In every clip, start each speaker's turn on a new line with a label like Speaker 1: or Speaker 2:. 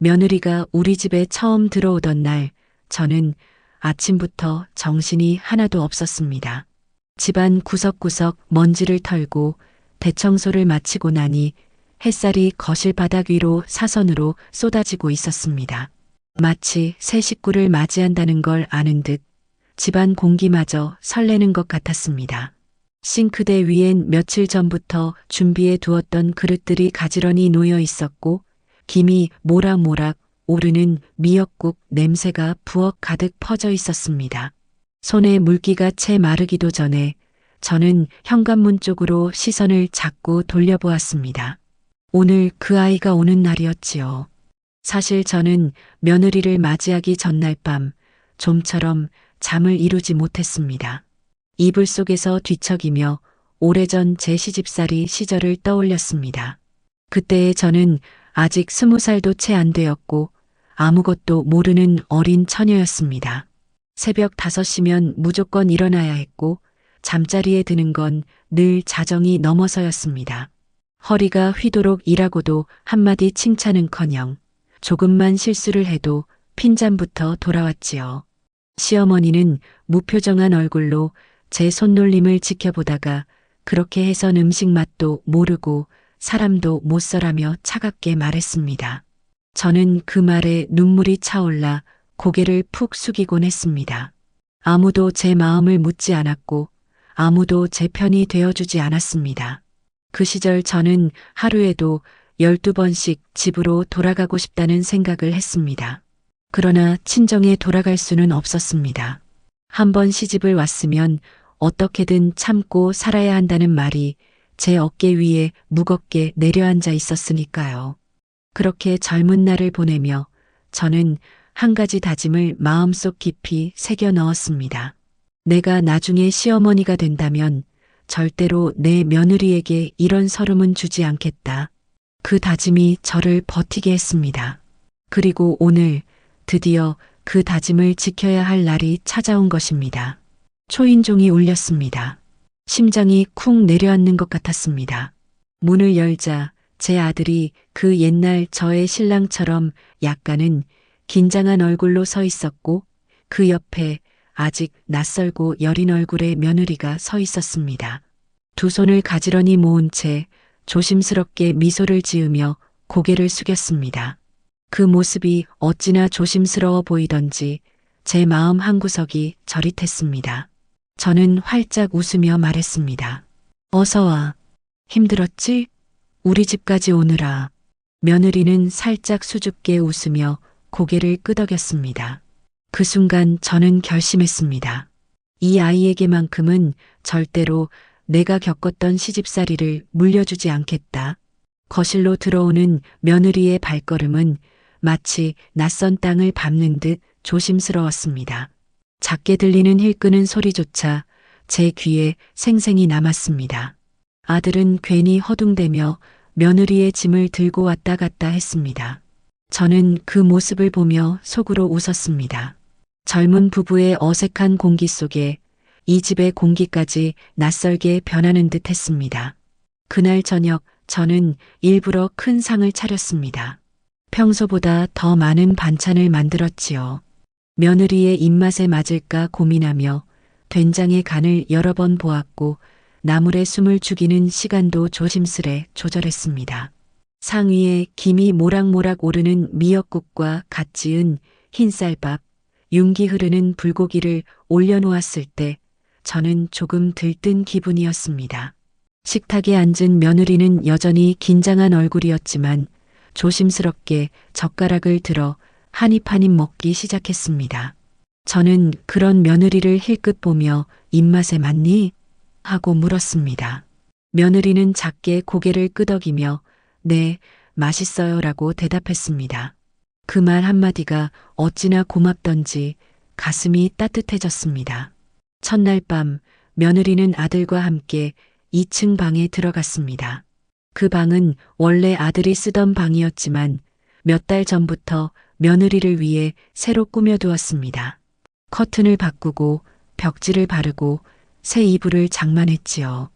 Speaker 1: 며느리가 우리 집에 처음 들어오던 날, 저는 아침부터 정신이 하나도 없었습니다. 집안 구석구석 먼지를 털고 대청소를 마치고 나니 햇살이 거실 바닥 위로 사선으로 쏟아지고 있었습니다. 마치 새 식구를 맞이한다는 걸 아는 듯 집안 공기마저 설레는 것 같았습니다. 싱크대 위엔 며칠 전부터 준비해 두었던 그릇들이 가지런히 놓여 있었고 김이 모락모락 오르는 미역국 냄새가 부엌 가득 퍼져 있었습니다. 손에 물기가 채 마르기도 전에 저는 현관문 쪽으로 시선을 자꾸 돌려보았습니다. 오늘 그 아이가 오는 날이었지요. 사실 저는 며느리를 맞이하기 전날 밤 좀처럼 잠을 이루지 못했습니다. 이불 속에서 뒤척이며 오래전 제 시집살이 시절을 떠올렸습니다. 그때의 저는 아직 20살도 채 안 되었고 아무것도 모르는 어린 처녀였습니다. 새벽 5시면 무조건 일어나야 했고 잠자리에 드는 건 늘 자정이 넘어서였습니다. 허리가 휘도록 일하고도 한마디 칭찬은커녕 조금만 실수를 해도 핀잔부터 돌아왔지요. 시어머니는 무표정한 얼굴로 제 손놀림을 지켜보다가 그렇게 해선 음식 맛도 모르고 사람도 못 써라며 차갑게 말했습니다. 저는 그 말에 눈물이 차올라 고개를 푹 숙이곤 했습니다. 아무도 제 마음을 묻지 않았고 아무도 제 편이 되어주지 않았습니다. 그 시절 저는 하루에도 12번씩 집으로 돌아가고 싶다는 생각을 했습니다. 그러나 친정에 돌아갈 수는 없었습니다. 한번 시집을 왔으면 어떻게든 참고 살아야 한다는 말이 제 어깨 위에 무겁게 내려앉아 있었으니까요. 그렇게 젊은 날을 보내며 저는 한 가지 다짐을 마음속 깊이 새겨 넣었습니다. 내가 나중에 시어머니가 된다면 절대로 내 며느리에게 이런 서름은 주지 않겠다. 그 다짐이 저를 버티게 했습니다. 그리고 오늘 드디어 그 다짐을 지켜야 할 날이 찾아온 것입니다. 초인종이 울렸습니다. 심장이 쿵 내려앉는 것 같았습니다. 문을 열자 제 아들이 그 옛날 저의 신랑처럼 약간은 긴장한 얼굴로 서 있었고 그 옆에 아직 낯설고 여린 얼굴의 며느리가 서 있었습니다. 두 손을 가지런히 모은 채 조심스럽게 미소를 지으며 고개를 숙였습니다. 그 모습이 어찌나 조심스러워 보이던지 제 마음 한구석이 저릿했습니다. 저는 활짝 웃으며 말했습니다. 어서 와. 힘들었지? 우리 집까지 오느라. 며느리는 살짝 수줍게 웃으며 고개를 끄덕였습니다. 그 순간 저는 결심했습니다. 이 아이에게만큼은 절대로 내가 겪었던 시집살이를 물려주지 않겠다. 거실로 들어오는 며느리의 발걸음은 마치 낯선 땅을 밟는 듯 조심스러웠습니다. 작게 들리는 힐끄는 소리조차 제 귀에 생생히 남았습니다. 아들은 괜히 허둥대며 며느리의 짐을 들고 왔다 갔다 했습니다. 저는 그 모습을 보며 속으로 웃었습니다. 젊은 부부의 어색한 공기 속에 이 집의 공기까지 낯설게 변하는 듯 했습니다. 그날 저녁 저는 일부러 큰 상을 차렸습니다. 평소보다 더 많은 반찬을 만들었지요. 며느리의 입맛에 맞을까 고민하며 된장의 간을 여러 번 보았고 나물에 숨을 죽이는 시간도 조심스레 조절했습니다. 상 위에 김이 모락모락 오르는 미역국과 갓 지은 흰쌀밥, 윤기 흐르는 불고기를 올려놓았을 때 저는 조금 들뜬 기분이었습니다. 식탁에 앉은 며느리는 여전히 긴장한 얼굴이었지만 조심스럽게 젓가락을 들어 한 입 한 입 먹기 시작했습니다. 저는 그런 며느리를 힐끗 보며 입맛에 맞니? 하고 물었습니다. 며느리는 작게 고개를 끄덕이며 네, 맛있어요 라고 대답했습니다. 그 말 한마디가 어찌나 고맙던지 가슴이 따뜻해졌습니다. 첫날 밤 며느리는 아들과 함께 2층 방에 들어갔습니다. 그 방은 원래 아들이 쓰던 방이었지만 몇 달 전부터 며느리를 위해 새로 꾸며두었습니다. 커튼을 바꾸고 벽지를 바르고 새 이불을 장만했지요.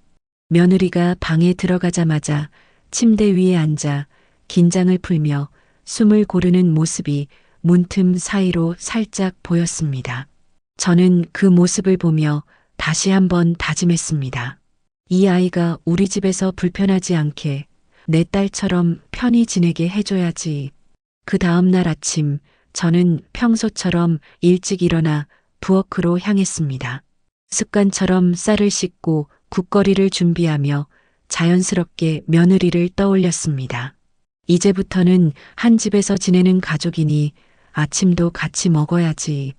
Speaker 1: 며느리가 방에 들어가자마자 침대 위에 앉아 긴장을 풀며 숨을 고르는 모습이 문틈 사이로 살짝 보였습니다. 저는 그 모습을 보며 다시 한번 다짐했습니다. 이 아이가 우리 집에서 불편하지 않게 내 딸처럼 편히 지내게 해줘야지. 그 다음 날 아침 저는 평소처럼 일찍 일어나 부엌으로 향했습니다. 습관처럼 쌀을 씻고 국거리를 준비하며 자연스럽게 며느리를 떠올렸습니다. 이제부터는 한 집에서 지내는 가족이니 아침도 같이 먹어야지.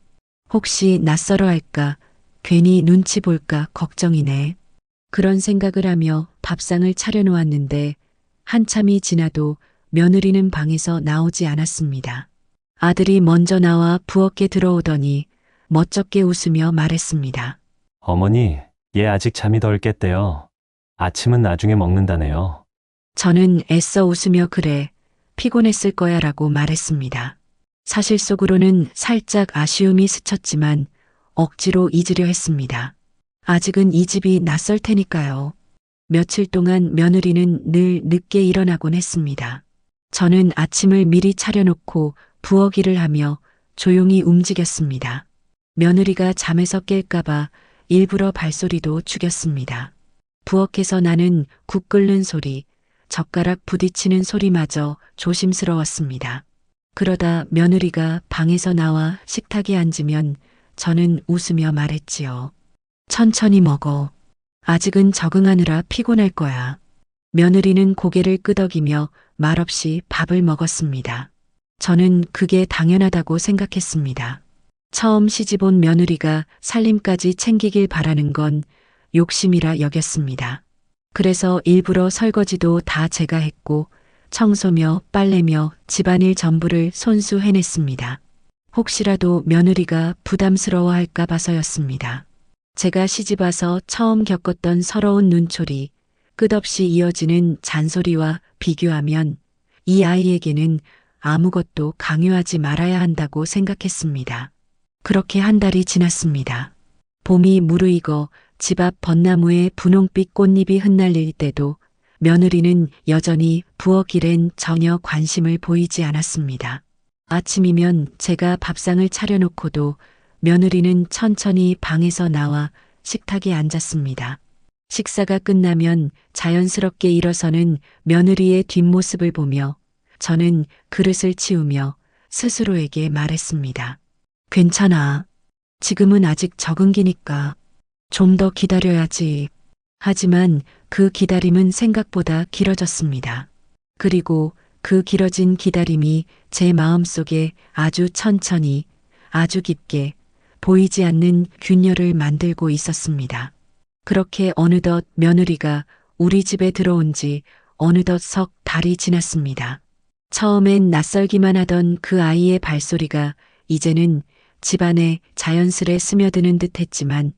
Speaker 1: 혹시 낯설어 할까, 괜히 눈치 볼까 걱정이네. 그런 생각을 하며 밥상을 차려놓았는데 한참이 지나도 며느리는 방에서 나오지 않았습니다. 아들이 먼저 나와 부엌에 들어오더니 멋쩍게 웃으며 말했습니다.
Speaker 2: 어머니, 얘 아직 잠이 덜 깼대요. 아침은 나중에 먹는다네요.
Speaker 1: 저는 애써 웃으며 그래, 피곤했을 거야 라고 말했습니다. 사실 속으로는 살짝 아쉬움이 스쳤지만 억지로 잊으려 했습니다. 아직은 이 집이 낯설 테니까요. 며칠 동안 며느리는 늘 늦게 일어나곤 했습니다. 저는 아침을 미리 차려놓고 부엌 일을 하며 조용히 움직였습니다. 며느리가 잠에서 깰까봐 일부러 발소리도 죽였습니다. 부엌에서 나는 국 끓는 소리, 젓가락 부딪히는 소리마저 조심스러웠습니다. 그러다 며느리가 방에서 나와 식탁에 앉으면 저는 웃으며 말했지요. 천천히 먹어. 아직은 적응하느라 피곤할 거야. 며느리는 고개를 끄덕이며 말없이 밥을 먹었습니다. 저는 그게 당연하다고 생각했습니다. 처음 시집온 며느리가 살림까지 챙기길 바라는 건 욕심이라 여겼습니다. 그래서 일부러 설거지도 다 제가 했고 청소며 빨래며 집안일 전부를 손수 해냈습니다. 혹시라도 며느리가 부담스러워할까 봐서였습니다. 제가 시집와서 처음 겪었던 서러운 눈초리, 끝없이 이어지는 잔소리와 비교하면 이 아이에게는 아무것도 강요하지 말아야 한다고 생각했습니다. 그렇게 한 달이 지났습니다. 봄이 무르익어 집 앞 벚나무에 분홍빛 꽃잎이 흩날릴 때도 며느리는 여전히 부엌 일엔 전혀 관심을 보이지 않았습니다. 아침이면 제가 밥상을 차려놓고도 며느리는 천천히 방에서 나와 식탁에 앉았습니다. 식사가 끝나면 자연스럽게 일어서는 며느리의 뒷모습을 보며 저는 그릇을 치우며 스스로에게 말했습니다. 괜찮아. 지금은 아직 적응기니까 좀 더 기다려야지. 하지만 그 기다림은 생각보다 길어졌습니다. 그리고 그 길어진 기다림이 제 마음속에 아주 천천히, 아주 깊게 보이지 않는 균열을 만들고 있었습니다. 그렇게 어느덧 며느리가 우리 집에 들어온 지 어느덧 석 달이 지났습니다. 처음엔 낯설기만 하던 그 아이의 발소리가 이제는 집안에 자연스레 스며드는 듯 했지만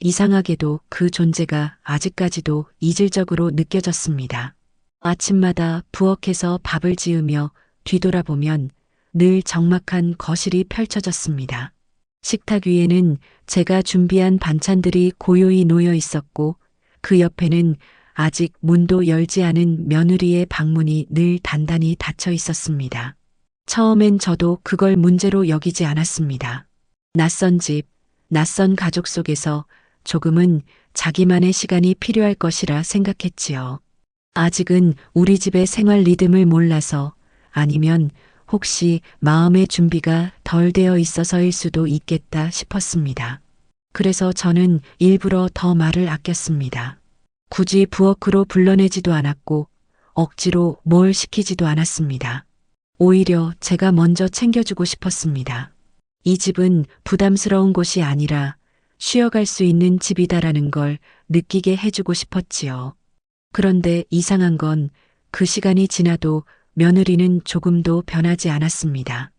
Speaker 1: 이상하게도 그 존재가 아직까지도 이질적으로 느껴졌습니다. 아침마다 부엌에서 밥을 지으며 뒤돌아보면 늘 적막한 거실이 펼쳐졌습니다. 식탁 위에는 제가 준비한 반찬들이 고요히 놓여 있었고 그 옆에는 아직 문도 열지 않은 며느리의 방문이 늘 단단히 닫혀 있었습니다. 처음엔 저도 그걸 문제로 여기지 않았습니다. 낯선 집, 낯선 가족 속에서 조금은 자기만의 시간이 필요할 것이라 생각했지요. 아직은 우리 집의 생활 리듬을 몰라서 아니면 혹시 마음의 준비가 덜 되어 있어서일 수도 있겠다 싶었습니다. 그래서 저는 일부러 더 말을 아꼈습니다. 굳이 부엌으로 불러내지도 않았고 억지로 뭘 시키지도 않았습니다. 오히려 제가 먼저 챙겨주고 싶었습니다. 이 집은 부담스러운 곳이 아니라 쉬어갈 수 있는 집이다라는 걸 느끼게 해주고 싶었지요. 그런데 이상한 건 그 시간이 지나도 며느리는 조금도 변하지 않았습니다.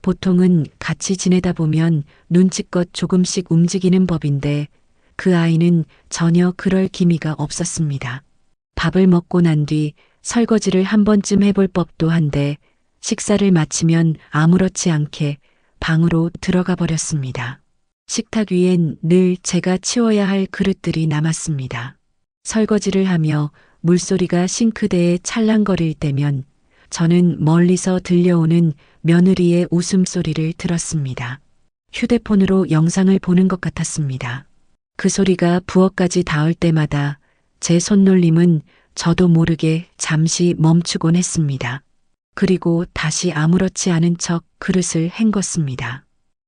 Speaker 1: 보통은 같이 지내다 보면 눈치껏 조금씩 움직이는 법인데 그 아이는 전혀 그럴 기미가 없었습니다. 밥을 먹고 난 뒤 설거지를 한 번쯤 해볼 법도 한데 식사를 마치면 아무렇지 않게 방으로 들어가 버렸습니다. 식탁 위엔 늘 제가 치워야 할 그릇들이 남았습니다. 설거지를 하며 물소리가 싱크대에 찰랑거릴 때면 저는 멀리서 들려오는 며느리의 웃음소리를 들었습니다. 휴대폰으로 영상을 보는 것 같았습니다. 그 소리가 부엌까지 닿을 때마다 제 손놀림은 저도 모르게 잠시 멈추곤 했습니다. 그리고 다시 아무렇지 않은 척 그릇을 헹궜습니다.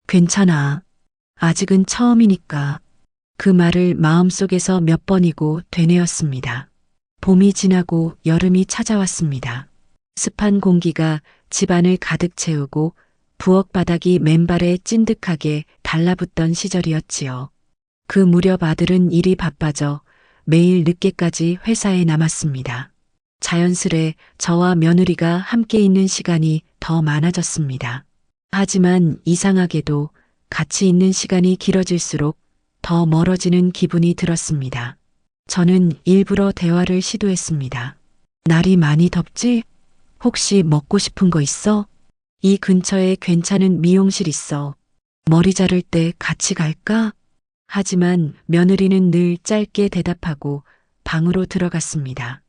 Speaker 1: 괜찮아. 아직은 처음이니까. 그 말을 마음속에서 몇 번이고 되뇌었습니다. 봄이 지나고 여름이 찾아왔습니다. 습한 공기가 집안을 가득 채우고 부엌 바닥이 맨발에 찐득하게 달라붙던 시절이었지요. 그 무렵 아들은 일이 바빠져 매일 늦게까지 회사에 남았습니다. 자연스레 저와 며느리가 함께 있는 시간이 더 많아졌습니다. 하지만 이상하게도 같이 있는 시간이 길어질수록 더 멀어지는 기분이 들었습니다. 저는 일부러 대화를 시도했습니다. 날이 많이 덥지? 혹시 먹고 싶은 거 있어? 이 근처에 괜찮은 미용실 있어. 머리 자를 때 같이 갈까? 하지만 며느리는 늘 짧게 대답하고 방으로 들어갔습니다.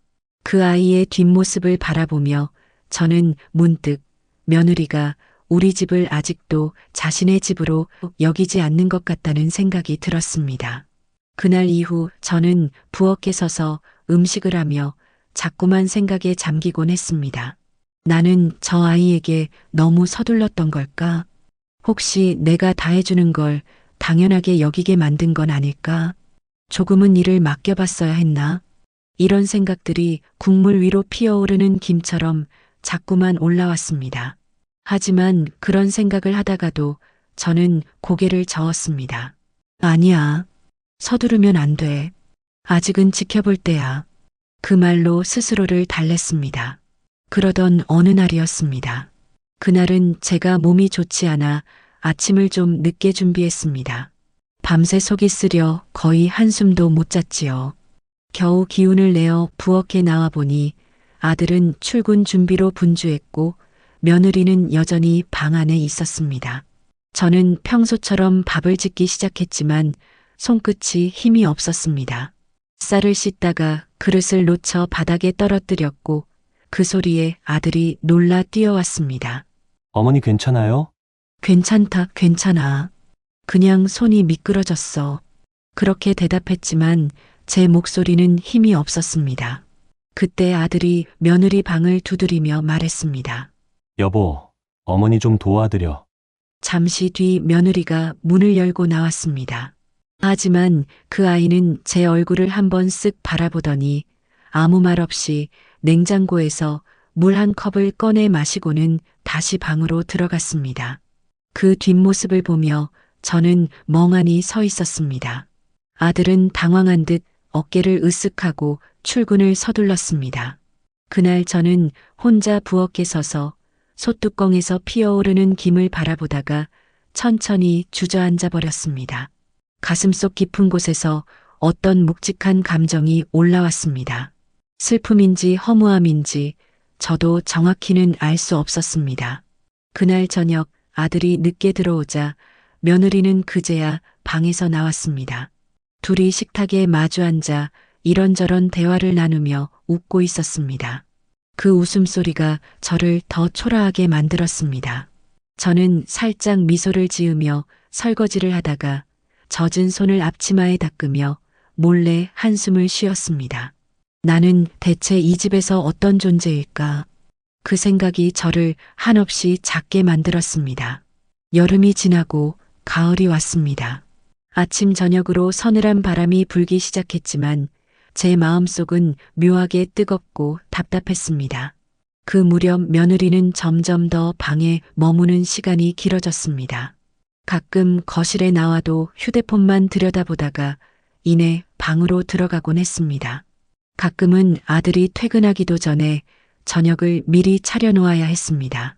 Speaker 1: 그 아이의 뒷모습을 바라보며 저는 문득 며느리가 우리 집을 아직도 자신의 집으로 여기지 않는 것 같다는 생각이 들었습니다. 그날 이후 저는 부엌에 서서 음식을 하며 자꾸만 생각에 잠기곤 했습니다. 나는 저 아이에게 너무 서둘렀던 걸까? 혹시 내가 다 해주는 걸 당연하게 여기게 만든 건 아닐까? 조금은 일을 맡겨봤어야 했나? 이런 생각들이 국물 위로 피어오르는 김처럼 자꾸만 올라왔습니다. 하지만 그런 생각을 하다가도 저는 고개를 저었습니다. 아니야. 서두르면 안 돼. 아직은 지켜볼 때야. 그 말로 스스로를 달랬습니다. 그러던 어느 날이었습니다. 그날은 제가 몸이 좋지 않아 아침을 좀 늦게 준비했습니다. 밤새 속이 쓰려 거의 한숨도 못 잤지요. 겨우 기운을 내어 부엌에 나와 보니 아들은 출근 준비로 분주했고 며느리는 여전히 방 안에 있었습니다. 저는 평소처럼 밥을 짓기 시작했지만 손끝이 힘이 없었습니다. 쌀을 씻다가 그릇을 놓쳐 바닥에 떨어뜨렸고 그 소리에 아들이 놀라 뛰어왔습니다.
Speaker 2: 어머니 괜찮아요?
Speaker 1: 괜찮다, 괜찮아. 그냥 손이 미끄러졌어. 그렇게 대답했지만 제 목소리는 힘이 없었습니다. 그때 아들이 며느리 방을 두드리며 말했습니다.
Speaker 2: 여보, 어머니 좀 도와드려.
Speaker 1: 잠시 뒤 며느리가 문을 열고 나왔습니다. 하지만 그 아이는 제 얼굴을 한번 쓱 바라보더니 아무 말 없이 냉장고에서 물 한 컵을 꺼내 마시고는 다시 방으로 들어갔습니다. 그 뒷모습을 보며 저는 멍하니 서 있었습니다. 아들은 당황한 듯 어깨를 으쓱하고 출근을 서둘렀습니다. 그날 저는 혼자 부엌에 서서 솥뚜껑에서 피어오르는 김을 바라보다가 천천히 주저앉아 버렸습니다. 가슴속 깊은 곳에서 어떤 묵직한 감정이 올라왔습니다. 슬픔인지 허무함인지 저도 정확히는 알 수 없었습니다. 그날 저녁 아들이 늦게 들어오자 며느리는 그제야 방에서 나왔습니다. 둘이 식탁에 마주 앉아 이런저런 대화를 나누며 웃고 있었습니다. 그 웃음소리가 저를 더 초라하게 만들었습니다. 저는 살짝 미소를 지으며 설거지를 하다가 젖은 손을 앞치마에 닦으며 몰래 한숨을 쉬었습니다. 나는 대체 이 집에서 어떤 존재일까? 그 생각이 저를 한없이 작게 만들었습니다. 여름이 지나고 가을이 왔습니다. 아침 저녁으로 서늘한 바람이 불기 시작했지만 제 마음속은 묘하게 뜨겁고 답답했습니다. 그 무렵 며느리는 점점 더 방에 머무는 시간이 길어졌습니다. 가끔 거실에 나와도 휴대폰만 들여다보다가 이내 방으로 들어가곤 했습니다. 가끔은 아들이 퇴근하기도 전에 저녁을 미리 차려놓아야 했습니다.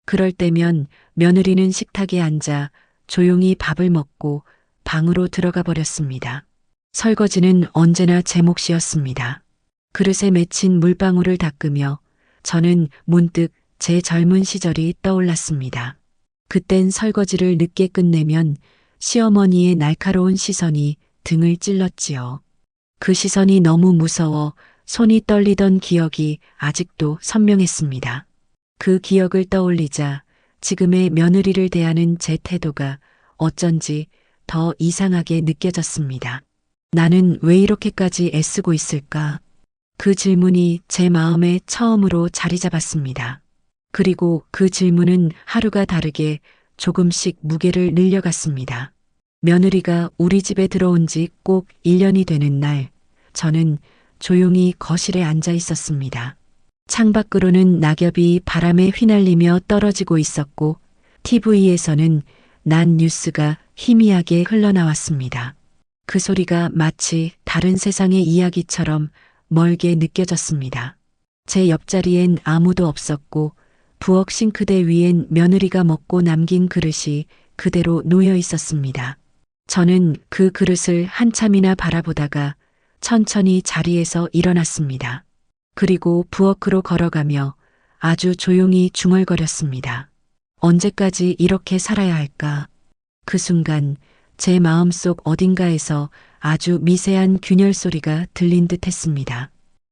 Speaker 1: 그럴 때면 며느리는 식탁에 앉아 조용히 밥을 먹고 방으로 들어가 버렸습니다. 설거지는 언제나 제 몫이었습니다. 그릇에 맺힌 물방울을 닦으며 저는 문득 제 젊은 시절이 떠올랐습니다. 그땐 설거지를 늦게 끝내면 시어머니의 날카로운 시선이 등을 찔렀지요. 그 시선이 너무 무서워 손이 떨리던 기억이 아직도 선명했습니다. 그 기억을 떠올리자 지금의 며느리를 대하는 제 태도가 어쩐지 더 이상하게 느껴졌습니다. 나는 왜 이렇게까지 애쓰고 있을까? 그 질문이 제 마음에 처음으로 자리 잡았습니다. 그리고 그 질문은 하루가 다르게 조금씩 무게를 늘려갔습니다. 며느리가 우리 집에 들어온 지 꼭 1년이 되는 날, 저는 조용히 거실에 앉아 있었습니다. 창밖으로는 낙엽이 바람에 휘날리며 떨어지고 있었고, TV에서는 난 뉴스가 희미하게 흘러나왔습니다. 그 소리가 마치 다른 세상의 이야기처럼 멀게 느껴졌습니다. 제 옆자리엔 아무도 없었고, 부엌 싱크대 위엔 며느리가 먹고 남긴 그릇이 그대로 놓여 있었습니다. 저는 그 그릇을 한참이나 바라보다가 천천히 자리에서 일어났습니다. 그리고 부엌으로 걸어가며 아주 조용히 중얼거렸습니다. 언제까지 이렇게 살아야 할까? 그 순간 제 마음속 어딘가에서 아주 미세한 균열 소리가 들린 듯 했습니다.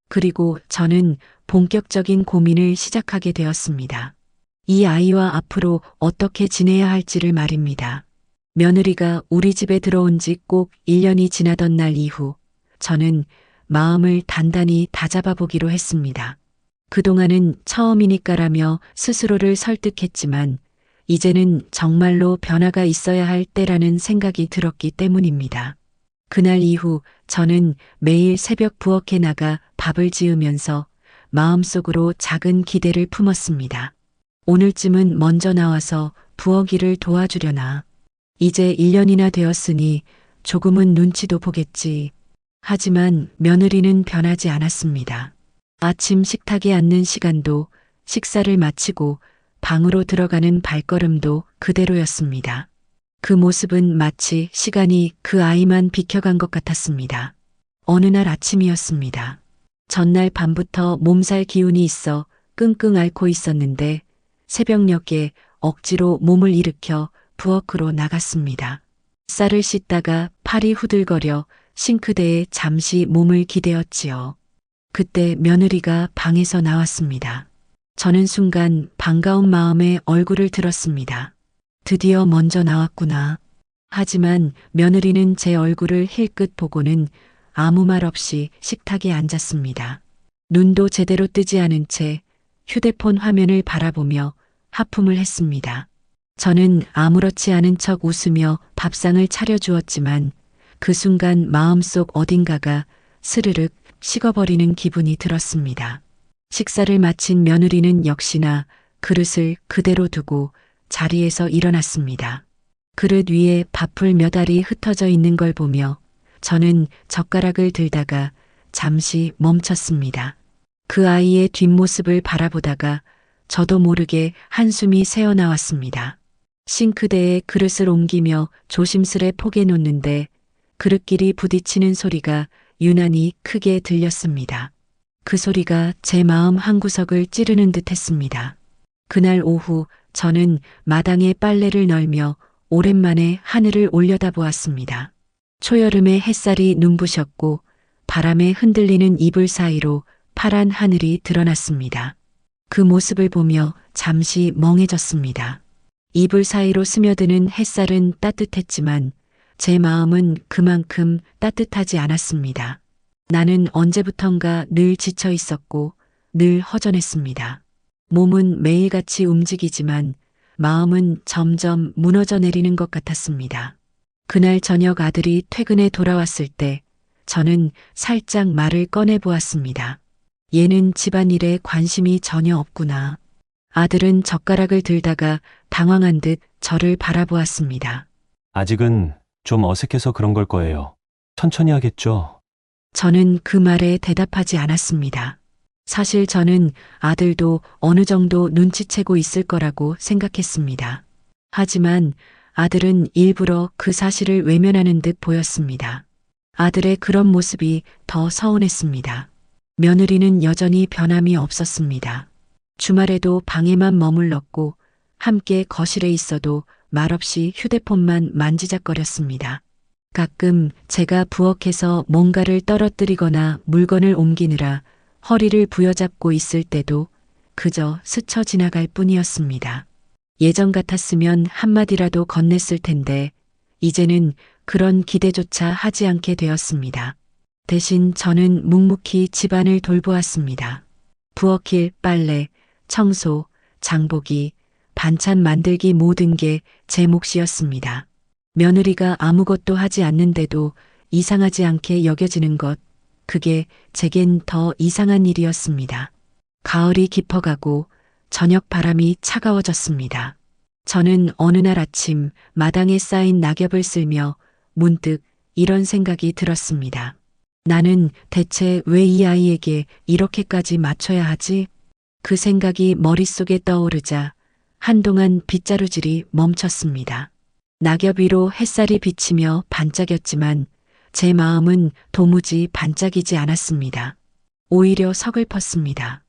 Speaker 1: 그리고 저는 본격적인 고민을 시작하게 되었습니다. 이 아이와 앞으로 어떻게 지내야 할지를 말입니다. 며느리가 우리 집에 들어온 지 꼭 1년이 지나던 날 이후 저는 마음을 단단히 다잡아 보기로 했습니다. 그동안은 처음이니까라며 스스로를 설득했지만 이제는 정말로 변화가 있어야 할 때라는 생각이 들었기 때문입니다. 그날 이후 저는 매일 새벽 부엌에 나가 밥을 지으면서 마음속으로 작은 기대를 품었습니다. 오늘쯤은 먼저 나와서 부엌 일을 도와주려나. 이제 1년이나 되었으니 조금은 눈치도 보겠지. 하지만 며느리는 변하지 않았습니다. 아침 식탁에 앉는 시간도, 식사를 마치고 방으로 들어가는 발걸음도 그대로였습니다. 그 모습은 마치 시간이 그 아이만 비켜간 것 같았습니다. 어느 날 아침이었습니다. 전날 밤부터 몸살 기운이 있어 끙끙 앓고 있었는데 새벽녘에 억지로 몸을 일으켜 부엌으로 나갔습니다. 쌀을 씻다가 팔이 후들거려 싱크대에 잠시 몸을 기대었지요. 그때 며느리가 방에서 나왔습니다. 저는 순간 반가운 마음에 얼굴을 들었습니다. 드디어 먼저 나왔구나. 하지만 며느리는 제 얼굴을 힐끗 보고는 아무 말 없이 식탁에 앉았습니다. 눈도 제대로 뜨지 않은 채 휴대폰 화면을 바라보며 하품을 했습니다. 저는 아무렇지 않은 척 웃으며 밥상을 차려주었지만 그 순간 마음속 어딘가가 스르륵 식어버리는 기분이 들었습니다. 식사를 마친 며느리는 역시나 그릇을 그대로 두고 자리에서 일어났습니다. 그릇 위에 밥풀 몇 알이 흩어져 있는 걸 보며 저는 젓가락을 들다가 잠시 멈췄습니다. 그 아이의 뒷모습을 바라보다가 저도 모르게 한숨이 새어나왔습니다. 싱크대에 그릇을 옮기며 조심스레 포개 놓는데 그릇끼리 부딪히는 소리가 유난히 크게 들렸습니다. 그 소리가 제 마음 한구석을 찌르는 듯 했습니다. 그날 오후 저는 마당에 빨래를 널며 오랜만에 하늘을 올려다보았습니다. 초여름의 햇살이 눈부셨고 바람에 흔들리는 이불 사이로 파란 하늘이 드러났습니다. 그 모습을 보며 잠시 멍해졌습니다. 이불 사이로 스며드는 햇살은 따뜻했지만 제 마음은 그만큼 따뜻하지 않았습니다. 나는 언제부턴가 늘 지쳐 있었고 늘 허전했습니다. 몸은 매일같이 움직이지만 마음은 점점 무너져 내리는 것 같았습니다. 그날 저녁 아들이 퇴근해 돌아왔을 때 저는 살짝 말을 꺼내 보았습니다. 얘는 집안일에 관심이 전혀 없구나. 아들은 젓가락을 들다가 당황한 듯 저를 바라보았습니다.
Speaker 2: 아직은 좀 어색해서 그런 걸 거예요. 천천히 하겠죠?
Speaker 1: 저는 그 말에 대답하지 않았습니다. 사실 저는 아들도 어느 정도 눈치채고 있을 거라고 생각했습니다. 하지만 아들은 일부러 그 사실을 외면하는 듯 보였습니다. 아들의 그런 모습이 더 서운했습니다. 며느리는 여전히 변함이 없었습니다. 주말에도 방에만 머물렀고 함께 거실에 있어도 말없이 휴대폰만 만지작거렸습니다. 가끔 제가 부엌에서 뭔가를 떨어뜨리거나 물건을 옮기느라 허리를 부여잡고 있을 때도 그저 스쳐 지나갈 뿐이었습니다. 예전 같았으면 한마디라도 건넸을 텐데 이제는 그런 기대조차 하지 않게 되었습니다. 대신 저는 묵묵히 집안을 돌보았습니다. 부엌일, 빨래, 청소, 장보기, 반찬 만들기 모든 게 제 몫이었습니다. 며느리가 아무것도 하지 않는데도 이상하지 않게 여겨지는 것, 그게 제겐 더 이상한 일이었습니다. 가을이 깊어가고 저녁 바람이 차가워졌습니다. 저는 어느 날 아침 마당에 쌓인 낙엽을 쓸며 문득 이런 생각이 들었습니다. 나는 대체 왜 이 아이에게 이렇게까지 맞춰야 하지? 그 생각이 머릿속에 떠오르자 한동안 빗자루질이 멈췄습니다. 낙엽 위로 햇살이 비치며 반짝였지만 제 마음은 도무지 반짝이지 않았습니다. 오히려 서글펐습니다.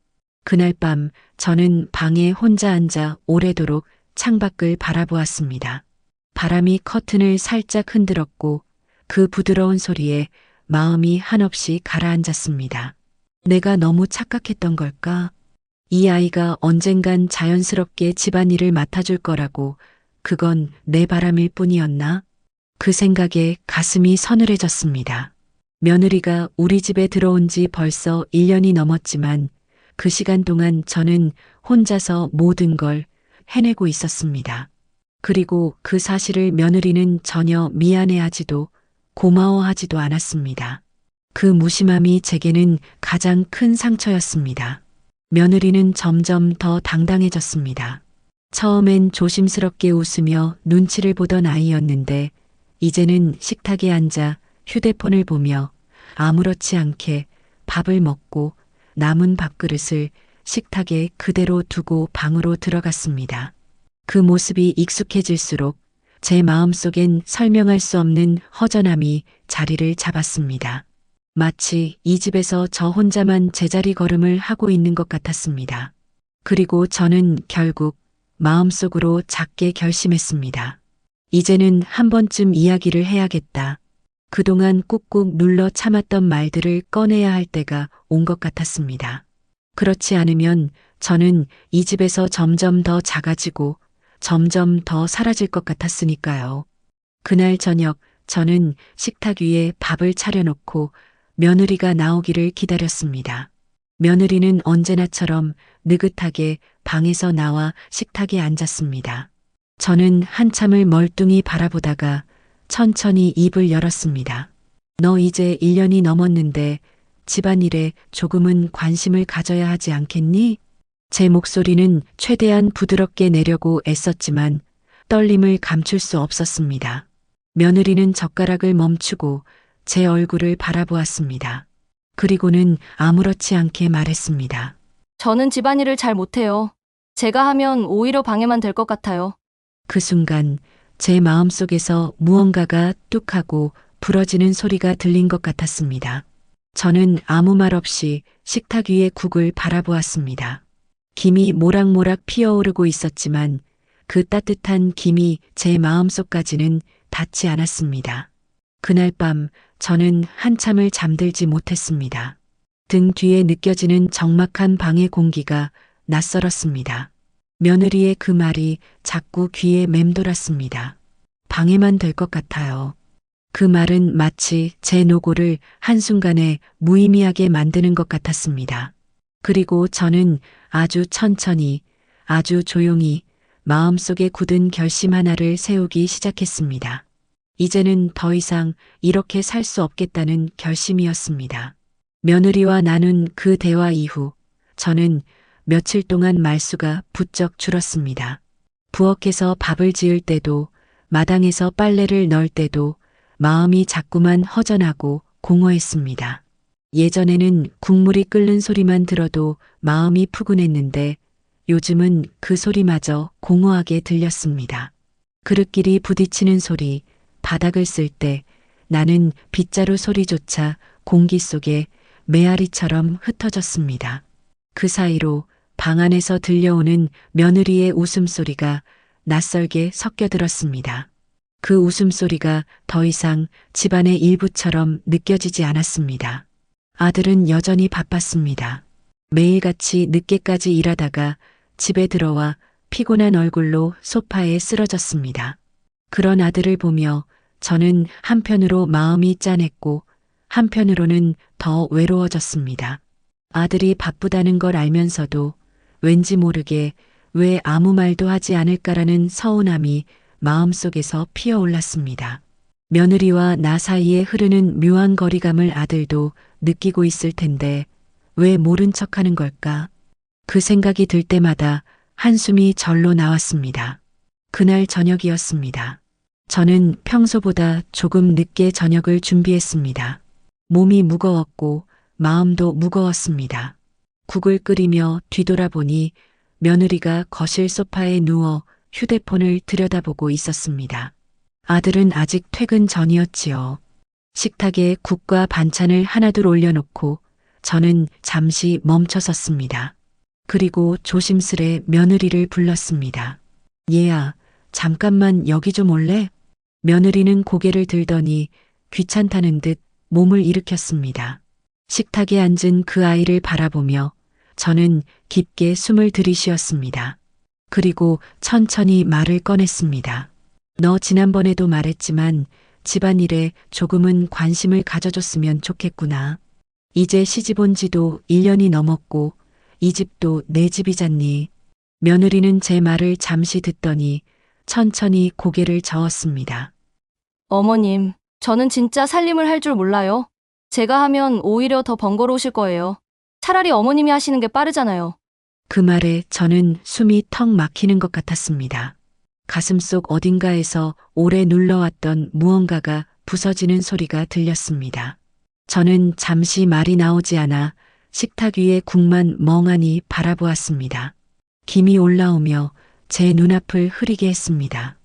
Speaker 1: 그날 밤 저는 방에 혼자 앉아 오래도록 창밖을 바라보았습니다. 바람이 커튼을 살짝 흔들었고 그 부드러운 소리에 마음이 한없이 가라앉았습니다. 내가 너무 착각했던 걸까? 이 아이가 언젠간 자연스럽게 집안일을 맡아줄 거라고 그건 내 바람일 뿐이었나? 그 생각에 가슴이 서늘해졌습니다. 며느리가 우리 집에 들어온 지 벌써 1년이 넘었지만 그 시간 동안 저는 혼자서 모든 걸 해내고 있었습니다. 그리고 그 사실을 며느리는 전혀 미안해하지도 고마워하지도 않았습니다. 그 무심함이 제게는 가장 큰 상처였습니다. 며느리는 점점 더 당당해졌습니다. 처음엔 조심스럽게 웃으며 눈치를 보던 아이였는데 이제는 식탁에 앉아 휴대폰을 보며 아무렇지 않게 밥을 먹고 남은 밥그릇을 식탁에 그대로 두고 방으로 들어갔습니다. 그 모습이 익숙해질수록 제 마음속엔 설명할 수 없는 허전함이 자리를 잡았습니다. 마치 이 집에서 저 혼자만 제자리 걸음을 하고 있는 것 같았습니다. 그리고 저는 결국 마음속으로 작게 결심했습니다. 이제는 한 번쯤 이야기를 해야겠다. 그동안 꾹꾹 눌러 참았던 말들을 꺼내야 할 때가 온 것 같았습니다. 그렇지 않으면 저는 이 집에서 점점 더 작아지고 점점 더 사라질 것 같았으니까요. 그날 저녁 저는 식탁 위에 밥을 차려놓고 며느리가 나오기를 기다렸습니다. 며느리는 언제나처럼 느긋하게 방에서 나와 식탁에 앉았습니다. 저는 한참을 멀뚱히 바라보다가 천천히 입을 열었습니다. 너 이제 1년이 넘었는데 집안일에 조금은 관심을 가져야 하지 않겠니? 제 목소리는 최대한 부드럽게 내려고 애썼지만 떨림을 감출 수 없었습니다. 며느리는 젓가락을 멈추고 제 얼굴을 바라보았습니다. 그리고는 아무렇지 않게 말했습니다.
Speaker 3: 저는 집안일을 잘 못해요. 제가 하면 오히려 방해만 될 것 같아요.
Speaker 1: 그 순간 제 마음속에서 무언가가 뚝하고 부러지는 소리가 들린 것 같았습니다. 저는 아무 말 없이 식탁 위의 국을 바라보았습니다. 김이 모락모락 피어오르고 있었지만 그 따뜻한 김이 제 마음속까지는 닿지 않았습니다. 그날 밤 저는 한참을 잠들지 못했습니다. 등 뒤에 느껴지는 적막한 방의 공기가 낯설었습니다. 며느리의 그 말이 자꾸 귀에 맴돌았습니다. 방해만 될 것 같아요. 그 말은 마치 제 노고를 한순간에 무의미하게 만드는 것 같았습니다. 그리고 저는 아주 천천히, 아주 조용히 마음속에 굳은 결심 하나를 세우기 시작했습니다. 이제는 더 이상 이렇게 살 수 없겠다는 결심이었습니다. 며느리와 나눈 그 대화 이후 저는 며칠 동안 말수가 부쩍 줄었습니다. 부엌에서 밥을 지을 때도 마당에서 빨래를 널 때도 마음이 자꾸만 허전하고 공허했습니다. 예전에는 국물이 끓는 소리만 들어도 마음이 푸근했는데 요즘은 그 소리마저 공허하게 들렸습니다. 그릇끼리 부딪히는 소리, 바닥을 쓸 때 나는 빗자루 소리조차 공기 속에 메아리처럼 흩어졌습니다. 그 사이로 방 안에서 들려오는 며느리의 웃음소리가 낯설게 섞여들었습니다. 그 웃음소리가 더 이상 집안의 일부처럼 느껴지지 않았습니다. 아들은 여전히 바빴습니다. 매일같이 늦게까지 일하다가 집에 들어와 피곤한 얼굴로 소파에 쓰러졌습니다. 그런 아들을 보며 저는 한편으로 마음이 짠했고 한편으로는 더 외로워졌습니다. 아들이 바쁘다는 걸 알면서도 왠지 모르게 왜 아무 말도 하지 않을까라는 서운함이 마음속에서 피어올랐습니다. 며느리와 나 사이에 흐르는 묘한 거리감을 아들도 느끼고 있을 텐데 왜 모른 척하는 걸까? 그 생각이 들 때마다 한숨이 절로 나왔습니다. 그날 저녁이었습니다. 저는 평소보다 조금 늦게 저녁을 준비했습니다. 몸이 무거웠고 마음도 무거웠습니다. 국을 끓이며 뒤돌아보니 며느리가 거실 소파에 누워 휴대폰을 들여다보고 있었습니다. 아들은 아직 퇴근 전이었지요. 식탁에 국과 반찬을 하나둘 올려놓고 저는 잠시 멈춰섰습니다. 그리고 조심스레 며느리를 불렀습니다. 얘야, 잠깐만 여기 좀 올래? 며느리는 고개를 들더니 귀찮다는 듯 몸을 일으켰습니다. 식탁에 앉은 그 아이를 바라보며 저는 깊게 숨을 들이쉬었습니다. 그리고 천천히 말을 꺼냈습니다. 너 지난번에도 말했지만 집안일에 조금은 관심을 가져줬으면 좋겠구나. 이제 시집 온 지도 1년이 넘었고 이 집도 내 집이잖니. 며느리는 제 말을 잠시 듣더니 천천히 고개를 저었습니다.
Speaker 3: 어머님, 저는 진짜 살림을 할 줄 몰라요. 제가 하면 오히려 더 번거로우실 거예요. 차라리 어머님이 하시는 게 빠르잖아요.
Speaker 1: 그 말에 저는 숨이 턱 막히는 것 같았습니다. 가슴속 어딘가에서 오래 눌러왔던 무언가가 부서지는 소리가 들렸습니다. 저는 잠시 말이 나오지 않아 식탁 위의 국만 멍하니 바라보았습니다. 김이 올라오며 제 눈앞을 흐리게 했습니다.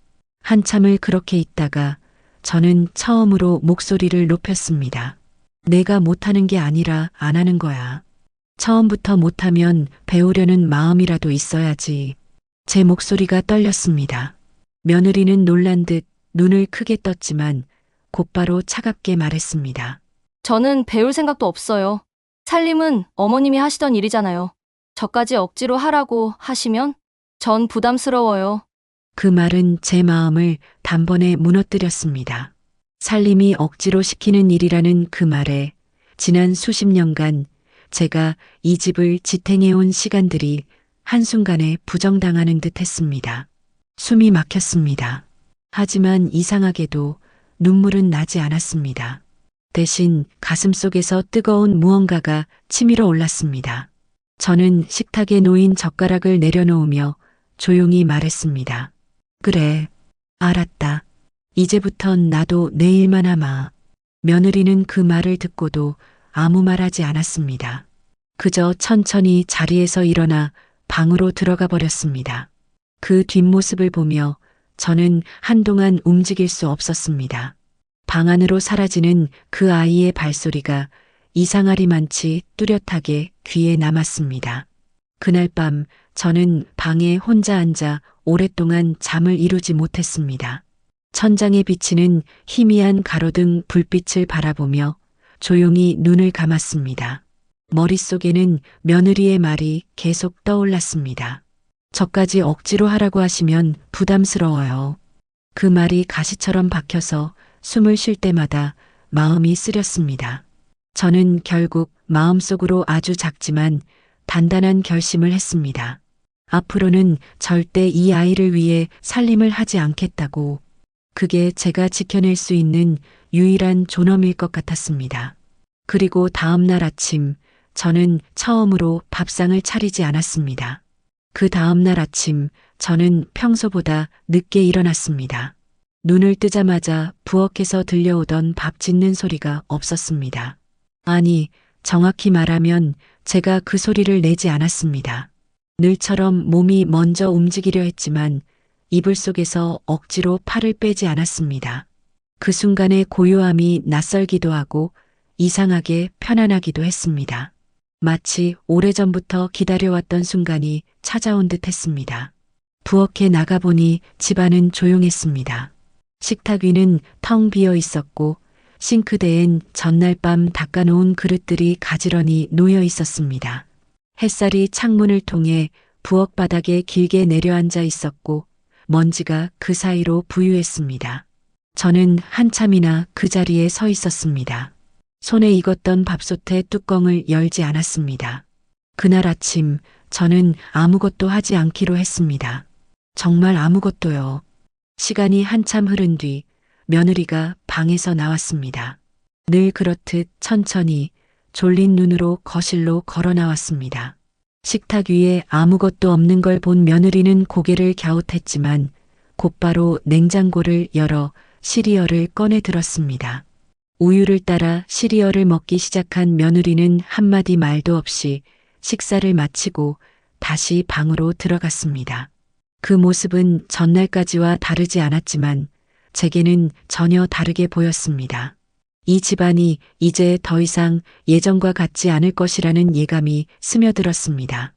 Speaker 1: 한참을 그렇게 있다가 저는 처음으로 목소리를 높였습니다. 내가 못하는 게 아니라 안 하는 거야. 처음부터 못하면 배우려는 마음이라도 있어야지. 제 목소리가 떨렸습니다. 며느리는 놀란 듯 눈을 크게 떴지만 곧바로 차갑게 말했습니다.
Speaker 3: 저는 배울 생각도 없어요. 살림은 어머님이 하시던 일이잖아요. 저까지 억지로 하라고 하시면 전 부담스러워요.
Speaker 1: 그 말은 제 마음을 단번에 무너뜨렸습니다. 살림이 억지로 시키는 일이라는 그 말에 지난 수십 년간 제가 이 집을 지탱해온 시간들이 한순간에 부정당하는 듯 했습니다. 숨이 막혔습니다. 하지만 이상하게도 눈물은 나지 않았습니다. 대신 가슴속에서 뜨거운 무언가가 치밀어 올랐습니다. 저는 식탁에 놓인 젓가락을 내려놓으며 조용히 말했습니다. 그래, 알았다. 이제부턴 나도 내 일만 하마. 며느리는 그 말을 듣고도 아무 말하지 않았습니다. 그저 천천히 자리에서 일어나 방으로 들어가 버렸습니다. 그 뒷모습을 보며 저는 한동안 움직일 수 없었습니다. 방 안으로 사라지는 그 아이의 발소리가 이상하리만치 뚜렷하게 귀에 남았습니다. 그날 밤 저는 방에 혼자 앉아 오랫동안 잠을 이루지 못했습니다. 천장에 비치는 희미한 가로등 불빛을 바라보며 조용히 눈을 감았습니다. 머릿속에는 며느리의 말이 계속 떠올랐습니다. 저까지 억지로 하라고 하시면 부담스러워요. 그 말이 가시처럼 박혀서 숨을 쉴 때마다 마음이 쓰렸습니다. 저는 결국 마음속으로 아주 작지만 단단한 결심을 했습니다. 앞으로는 절대 이 아이를 위해 살림을 하지 않겠다고. 그게 제가 지켜낼 수 있는 유일한 존엄일 것 같았습니다. 그리고 다음 날 아침 저는 처음으로 밥상을 차리지 않았습니다. 그 다음 날 아침 저는 평소보다 늦게 일어났습니다. 눈을 뜨자마자 부엌에서 들려오던 밥 짓는 소리가 없었습니다. 아니, 정확히 말하면 제가 그 소리를 내지 않았습니다. 늘처럼 몸이 먼저 움직이려 했지만 이불 속에서 억지로 팔을 빼지 않았습니다. 그 순간의 고요함이 낯설기도 하고 이상하게 편안하기도 했습니다. 마치 오래전부터 기다려왔던 순간이 찾아온 듯 했습니다. 부엌에 나가보니 집안은 조용했습니다. 식탁 위는 텅 비어 있었고 싱크대엔 전날 밤 닦아놓은 그릇들이 가지런히 놓여 있었습니다. 햇살이 창문을 통해 부엌 바닥에 길게 내려앉아 있었고 먼지가 그 사이로 부유했습니다. 저는 한참이나 그 자리에 서 있었습니다. 손에 익었던 밥솥의 뚜껑을 열지 않았습니다. 그날 아침 저는 아무것도 하지 않기로 했습니다. 정말 아무것도요. 시간이 한참 흐른 뒤 며느리가 방에서 나왔습니다. 늘 그렇듯 천천히 졸린 눈으로 거실로 걸어 나왔습니다. 식탁 위에 아무것도 없는 걸 본 며느리는 고개를 갸웃했지만 곧바로 냉장고를 열어 시리얼을 꺼내 들었습니다. 우유를 따라 시리얼을 먹기 시작한 며느리는 한마디 말도 없이 식사를 마치고 다시 방으로 들어갔습니다. 그 모습은 전날까지와 다르지 않았지만 제게는 전혀 다르게 보였습니다. 이 집안이 이제 더 이상 예전과 같지 않을 것이라는 예감이 스며들었습니다.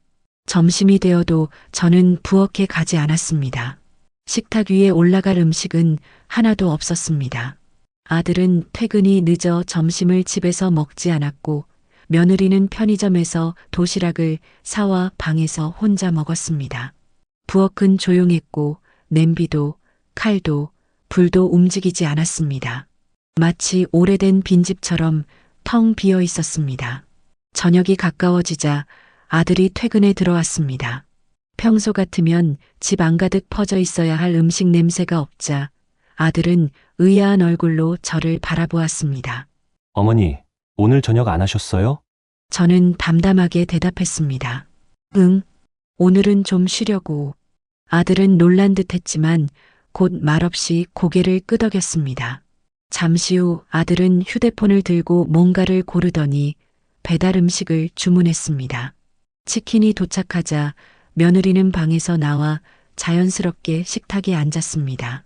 Speaker 1: 점심이 되어도 저는 부엌에 가지 않았습니다. 식탁 위에 올라갈 음식은 하나도 없었습니다. 아들은 퇴근이 늦어 점심을 집에서 먹지 않았고 며느리는 편의점에서 도시락을 사와 방에서 혼자 먹었습니다. 부엌은 조용했고 냄비도 칼도 불도 움직이지 않았습니다. 마치 오래된 빈집처럼 텅 비어 있었습니다. 저녁이 가까워지자 아들이 퇴근에 들어왔습니다. 평소 같으면 집 안가득 퍼져 있어야 할 음식 냄새가 없자 아들은 의아한 얼굴로 저를 바라보았습니다.
Speaker 2: 어머니, 오늘 저녁 안 하셨어요?
Speaker 1: 저는 담담하게 대답했습니다. 응, 오늘은 좀 쉬려고. 아들은 놀란 듯 했지만 곧 말없이 고개를 끄덕였습니다. 잠시 후 아들은 휴대폰을 들고 뭔가를 고르더니 배달 음식을 주문했습니다. 치킨이 도착하자 며느리는 방에서 나와 자연스럽게 식탁에 앉았습니다.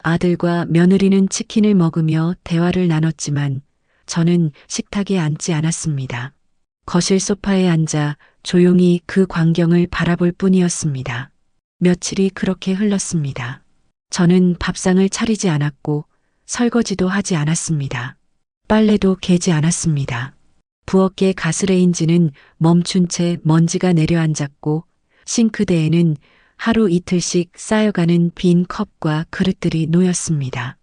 Speaker 1: 아들과 며느리는 치킨을 먹으며 대화를 나눴지만 저는 식탁에 앉지 않았습니다. 거실 소파에 앉아 조용히 그 광경을 바라볼 뿐이었습니다. 며칠이 그렇게 흘렀습니다. 저는 밥상을 차리지 않았고 설거지도 하지 않았습니다. 빨래도 개지 않았습니다. 부엌의 가스레인지는 멈춘 채 먼지가 내려앉았고 싱크대에는 하루 이틀씩 쌓여가는 빈 컵과 그릇들이 놓였습니다.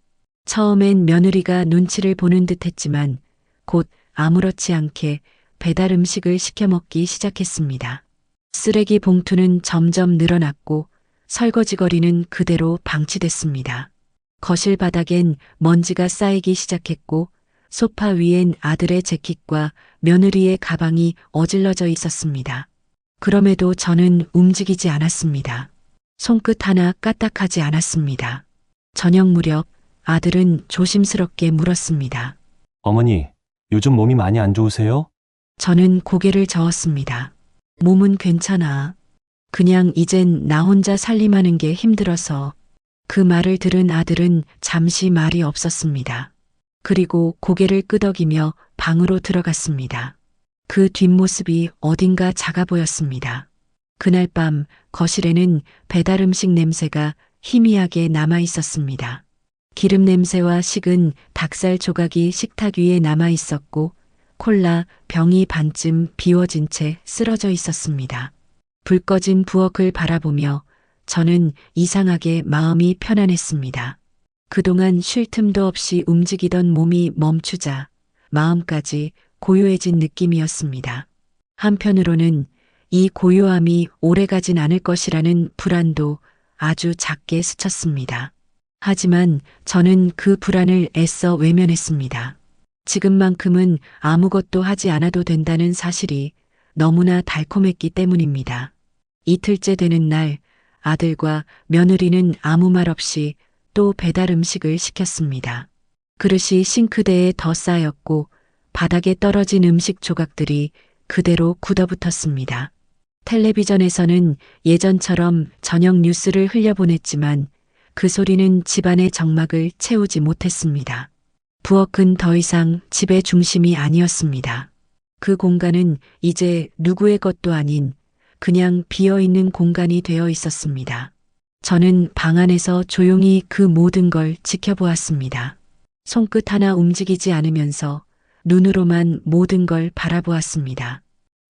Speaker 1: 처음엔 며느리가 눈치를 보는 듯 했지만 곧 아무렇지 않게 배달 음식을 시켜 먹기 시작했습니다. 쓰레기 봉투는 점점 늘어났고 설거지거리는 그대로 방치됐습니다. 거실 바닥엔 먼지가 쌓이기 시작했고 소파 위엔 아들의 재킷과 며느리의 가방이 어질러져 있었습니다. 그럼에도 저는 움직이지 않았습니다. 손끝 하나 까딱하지 않았습니다. 저녁 무렵 아들은 조심스럽게 물었습니다.
Speaker 2: 어머니, 요즘 몸이 많이 안 좋으세요?
Speaker 1: 저는 고개를 저었습니다. 몸은 괜찮아. 그냥 이젠 나 혼자 살림하는 게 힘들어서. 그 말을 들은 아들은 잠시 말이 없었습니다. 그리고 고개를 끄덕이며 방으로 들어갔습니다. 그 뒷모습이 어딘가 작아 보였습니다. 그날 밤 거실에는 배달 음식 냄새가 희미하게 남아 있었습니다. 기름 냄새와 식은 닭살 조각이 식탁 위에 남아 있었고 콜라 병이 반쯤 비워진 채 쓰러져 있었습니다. 불 꺼진 부엌을 바라보며 저는 이상하게 마음이 편안했습니다. 그동안 쉴 틈도 없이 움직이던 몸이 멈추자 마음까지 고요해진 느낌이었습니다. 한편으로는 이 고요함이 오래가진 않을 것이라는 불안도 아주 작게 스쳤습니다. 하지만 저는 그 불안을 애써 외면했습니다. 지금만큼은 아무것도 하지 않아도 된다는 사실이 너무나 달콤했기 때문입니다. 이틀째 되는 날 아들과 며느리는 아무 말 없이 또 배달 음식을 시켰습니다. 그릇이 싱크대에 더 쌓였고 바닥에 떨어진 음식 조각들이 그대로 굳어붙었습니다. 텔레비전에서는 예전처럼 저녁 뉴스를 흘려보냈지만 그 소리는 집안의 정막을 채우지 못했습니다. 부엌은 더 이상 집의 중심이 아니었습니다. 그 공간은 이제 누구의 것도 아닌 그냥 비어있는 공간이 되어 있었습니다. 저는 방 안에서 조용히 그 모든 걸 지켜보았습니다. 손끝 하나 움직이지 않으면서 눈으로만 모든 걸 바라보았습니다.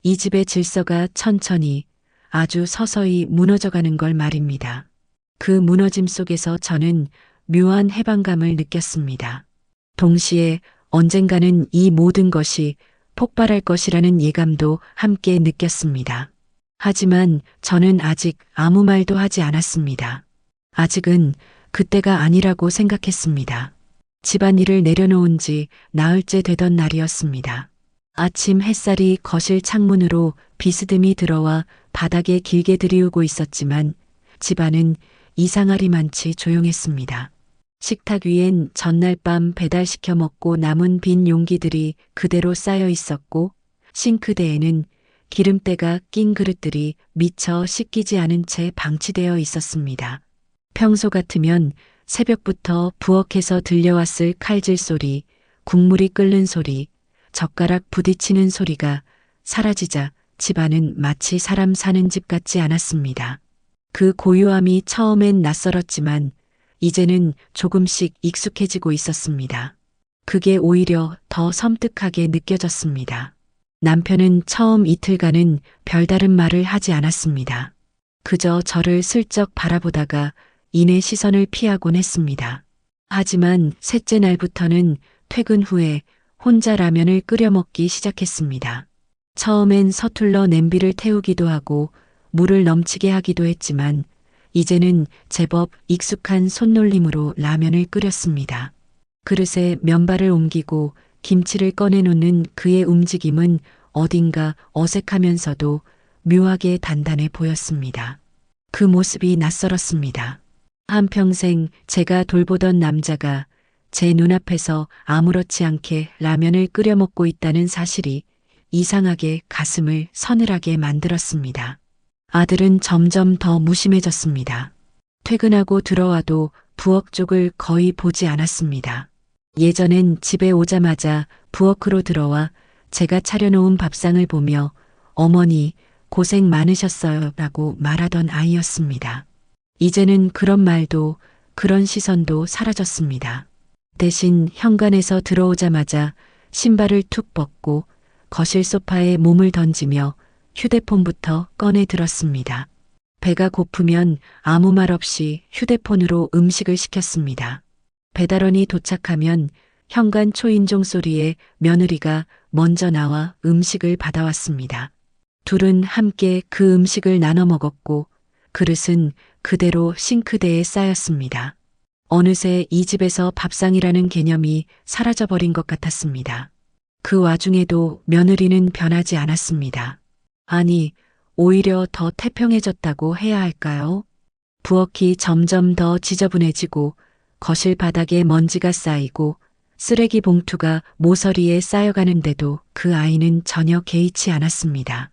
Speaker 1: 이 집의 질서가 천천히 아주 서서히 무너져가는 걸 말입니다. 그 무너짐 속에서 저는 묘한 해방감을 느꼈습니다. 동시에 언젠가는 이 모든 것이 폭발할 것이라는 예감도 함께 느꼈습니다. 하지만 저는 아직 아무 말도 하지 않았습니다. 아직은 그때가 아니라고 생각했습니다. 집안일을 내려놓은 지 나흘째 되던 날이었습니다. 아침 햇살이 거실 창문으로 비스듬히 들어와 바닥에 길게 들이우고 있었지만 집안은 이상하리만치 조용했습니다. 식탁 위엔 전날 밤 배달시켜 먹고 남은 빈 용기들이 그대로 쌓여 있었고 싱크대에는 기름때가 낀 그릇들이 미처 씻기지 않은 채 방치되어 있었습니다. 평소 같으면 새벽부터 부엌에서 들려왔을 칼질 소리, 국물이 끓는 소리, 젓가락 부딪히는 소리가 사라지자 집안은 마치 사람 사는 집 같지 않았습니다. 그 고요함이 처음엔 낯설었지만 이제는 조금씩 익숙해지고 있었습니다. 그게 오히려 더 섬뜩하게 느껴졌습니다. 남편은 처음 이틀간은 별다른 말을 하지 않았습니다. 그저 저를 슬쩍 바라보다가 이내 시선을 피하곤 했습니다. 하지만 셋째 날부터는 퇴근 후에 혼자 라면을 끓여 먹기 시작했습니다. 처음엔 서툴러 냄비를 태우기도 하고 물을 넘치게 하기도 했지만 이제는 제법 익숙한 손놀림으로 라면을 끓였습니다. 그릇에 면발을 옮기고 김치를 꺼내놓는 그의 움직임은 어딘가 어색하면서도 묘하게 단단해 보였습니다. 그 모습이 낯설었습니다. 한평생 제가 돌보던 남자가 제 눈앞에서 아무렇지 않게 라면을 끓여 먹고 있다는 사실이 이상하게 가슴을 서늘하게 만들었습니다. 아들은 점점 더 무심해졌습니다. 퇴근하고 들어와도 부엌 쪽을 거의 보지 않았습니다. 예전엔 집에 오자마자 부엌으로 들어와 제가 차려놓은 밥상을 보며 어머니 고생 많으셨어요 라고 말하던 아이였습니다. 이제는 그런 말도 그런 시선도 사라졌습니다. 대신 현관에서 들어오자마자 신발을 툭 벗고 거실 소파에 몸을 던지며 휴대폰부터 꺼내 들었습니다. 배가 고프면 아무 말 없이 휴대폰으로 음식을 시켰습니다. 배달원이 도착하면 현관 초인종 소리에 며느리가 먼저 나와 음식을 받아왔습니다. 둘은 함께 그 음식을 나눠 먹었고 그릇은 그대로 싱크대에 쌓였습니다. 어느새 이 집에서 밥상이라는 개념이 사라져버린 것 같았습니다. 그 와중에도 며느리는 변하지 않았습니다. 아니, 오히려 더 태평해졌다고 해야 할까요? 부엌이 점점 더 지저분해지고 거실 바닥에 먼지가 쌓이고 쓰레기 봉투가 모서리에 쌓여가는데도 그 아이는 전혀 개의치 않았습니다.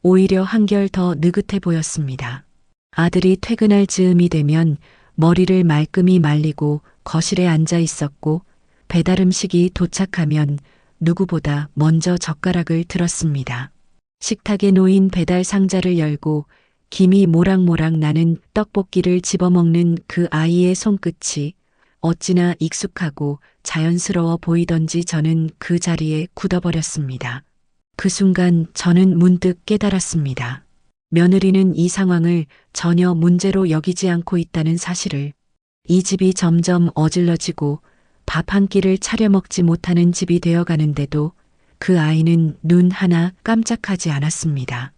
Speaker 1: 오히려 한결 더 느긋해 보였습니다. 아들이 퇴근할 즈음이 되면 머리를 말끔히 말리고 거실에 앉아 있었고 배달 음식이 도착하면 누구보다 먼저 젓가락을 들었습니다. 식탁에 놓인 배달 상자를 열고 김이 모락모락 나는 떡볶이를 집어먹는 그 아이의 손끝이 어찌나 익숙하고 자연스러워 보이던지 저는 그 자리에 굳어버렸습니다. 그 순간 저는 문득 깨달았습니다. 며느리는 이 상황을 전혀 문제로 여기지 않고 있다는 사실을. 이 집이 점점 어질러지고 밥 한 끼를 차려 먹지 못하는 집이 되어가는데도 그 아이는 눈 하나 깜짝하지 않았습니다.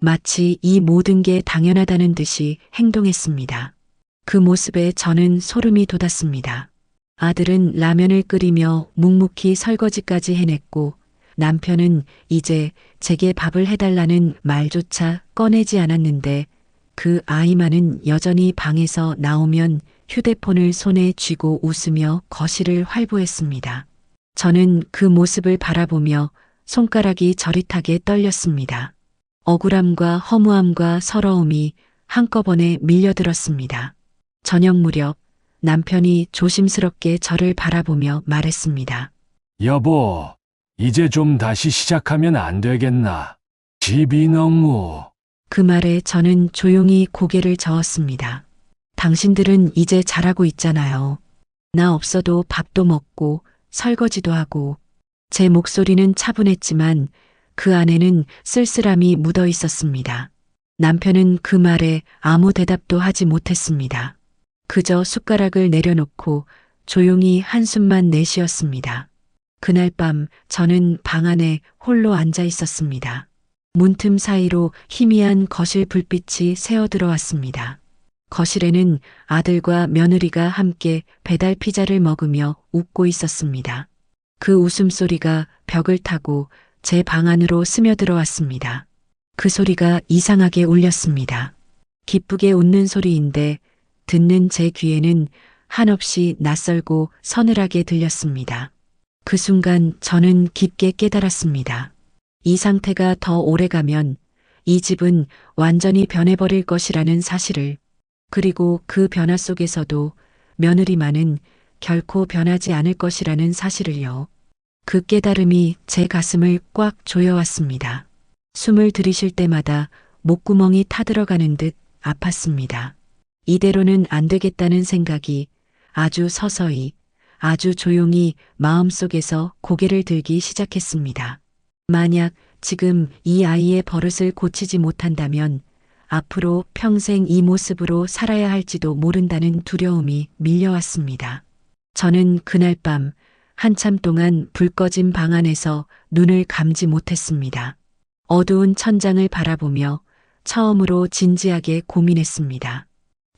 Speaker 1: 마치 이 모든 게 당연하다는 듯이 행동했습니다. 그 모습에 저는 소름이 돋았습니다. 아들은 라면을 끓이며 묵묵히 설거지까지 해냈고 남편은 이제 제게 밥을 해달라는 말조차 꺼내지 않았는데 그 아이만은 여전히 방에서 나오면 휴대폰을 손에 쥐고 웃으며 거실을 활보했습니다. 저는 그 모습을 바라보며 손가락이 저릿하게 떨렸습니다. 억울함과 허무함과 서러움이 한꺼번에 밀려들었습니다. 저녁 무렵 남편이 조심스럽게 저를 바라보며 말했습니다.
Speaker 4: 여보, 이제 좀 다시 시작하면 안 되겠나? 집이 너무...
Speaker 1: 그 말에 저는 조용히 고개를 저었습니다. 당신들은 이제 잘하고 있잖아요. 나 없어도 밥도 먹고 설거지도 하고. 제 목소리는 차분했지만 그 안에는 쓸쓸함이 묻어 있었습니다. 남편은 그 말에 아무 대답도 하지 못했습니다. 그저 숟가락을 내려놓고 조용히 한숨만 내쉬었습니다. 그날 밤 저는 방 안에 홀로 앉아 있었습니다. 문틈 사이로 희미한 거실 불빛이 새어 들어왔습니다. 거실에는 아들과 며느리가 함께 배달 피자를 먹으며 웃고 있었습니다. 그 웃음소리가 벽을 타고 제 방 안으로 스며들어왔습니다. 그 소리가 이상하게 울렸습니다. 기쁘게 웃는 소리인데 듣는 제 귀에는 한없이 낯설고 서늘하게 들렸습니다. 그 순간 저는 깊게 깨달았습니다. 이 상태가 더 오래가면 이 집은 완전히 변해버릴 것이라는 사실을, 그리고 그 변화 속에서도 며느리만은 결코 변하지 않을 것이라는 사실을요. 그 깨달음이 제 가슴을 꽉 조여왔습니다. 숨을 들이쉴 때마다 목구멍이 타들어가는 듯 아팠습니다. 이대로는 안 되겠다는 생각이 아주 서서히, 아주 조용히 마음속에서 고개를 들기 시작했습니다. 만약 지금 이 아이의 버릇을 고치지 못한다면 앞으로 평생 이 모습으로 살아야 할지도 모른다는 두려움이 밀려왔습니다. 저는 그날 밤 한참 동안 불 꺼진 방 안에서 눈을 감지 못했습니다. 어두운 천장을 바라보며 처음으로 진지하게 고민했습니다.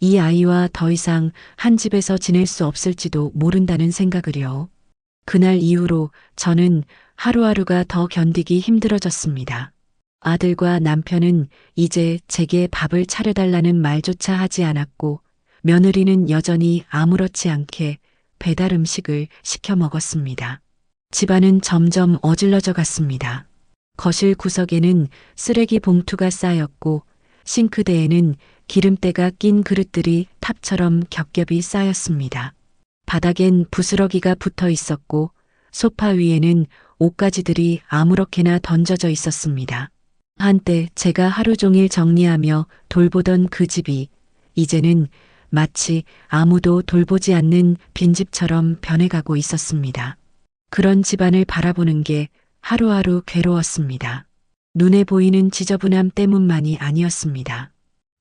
Speaker 1: 이 아이와 더 이상 한 집에서 지낼 수 없을지도 모른다는 생각을요. 그날 이후로 저는 하루하루가 더 견디기 힘들어졌습니다. 아들과 남편은 이제 제게 밥을 차려달라는 말조차 하지 않았고, 며느리는 여전히 아무렇지 않게 배달 음식을 시켜 먹었습니다. 집안은 점점 어질러져 갔습니다. 거실 구석에는 쓰레기 봉투가 쌓였고, 싱크대에는 기름때가 낀 그릇들이 탑처럼 겹겹이 쌓였습니다. 바닥엔 부스러기가 붙어 있었고, 소파 위에는 옷가지들이 아무렇게나 던져져 있었습니다. 한때 제가 하루 종일 정리하며 돌보던 그 집이 이제는 마치 아무도 돌보지 않는 빈집처럼 변해가고 있었습니다. 그런 집안을 바라보는 게 하루하루 괴로웠습니다. 눈에 보이는 지저분함 때문만이 아니었습니다.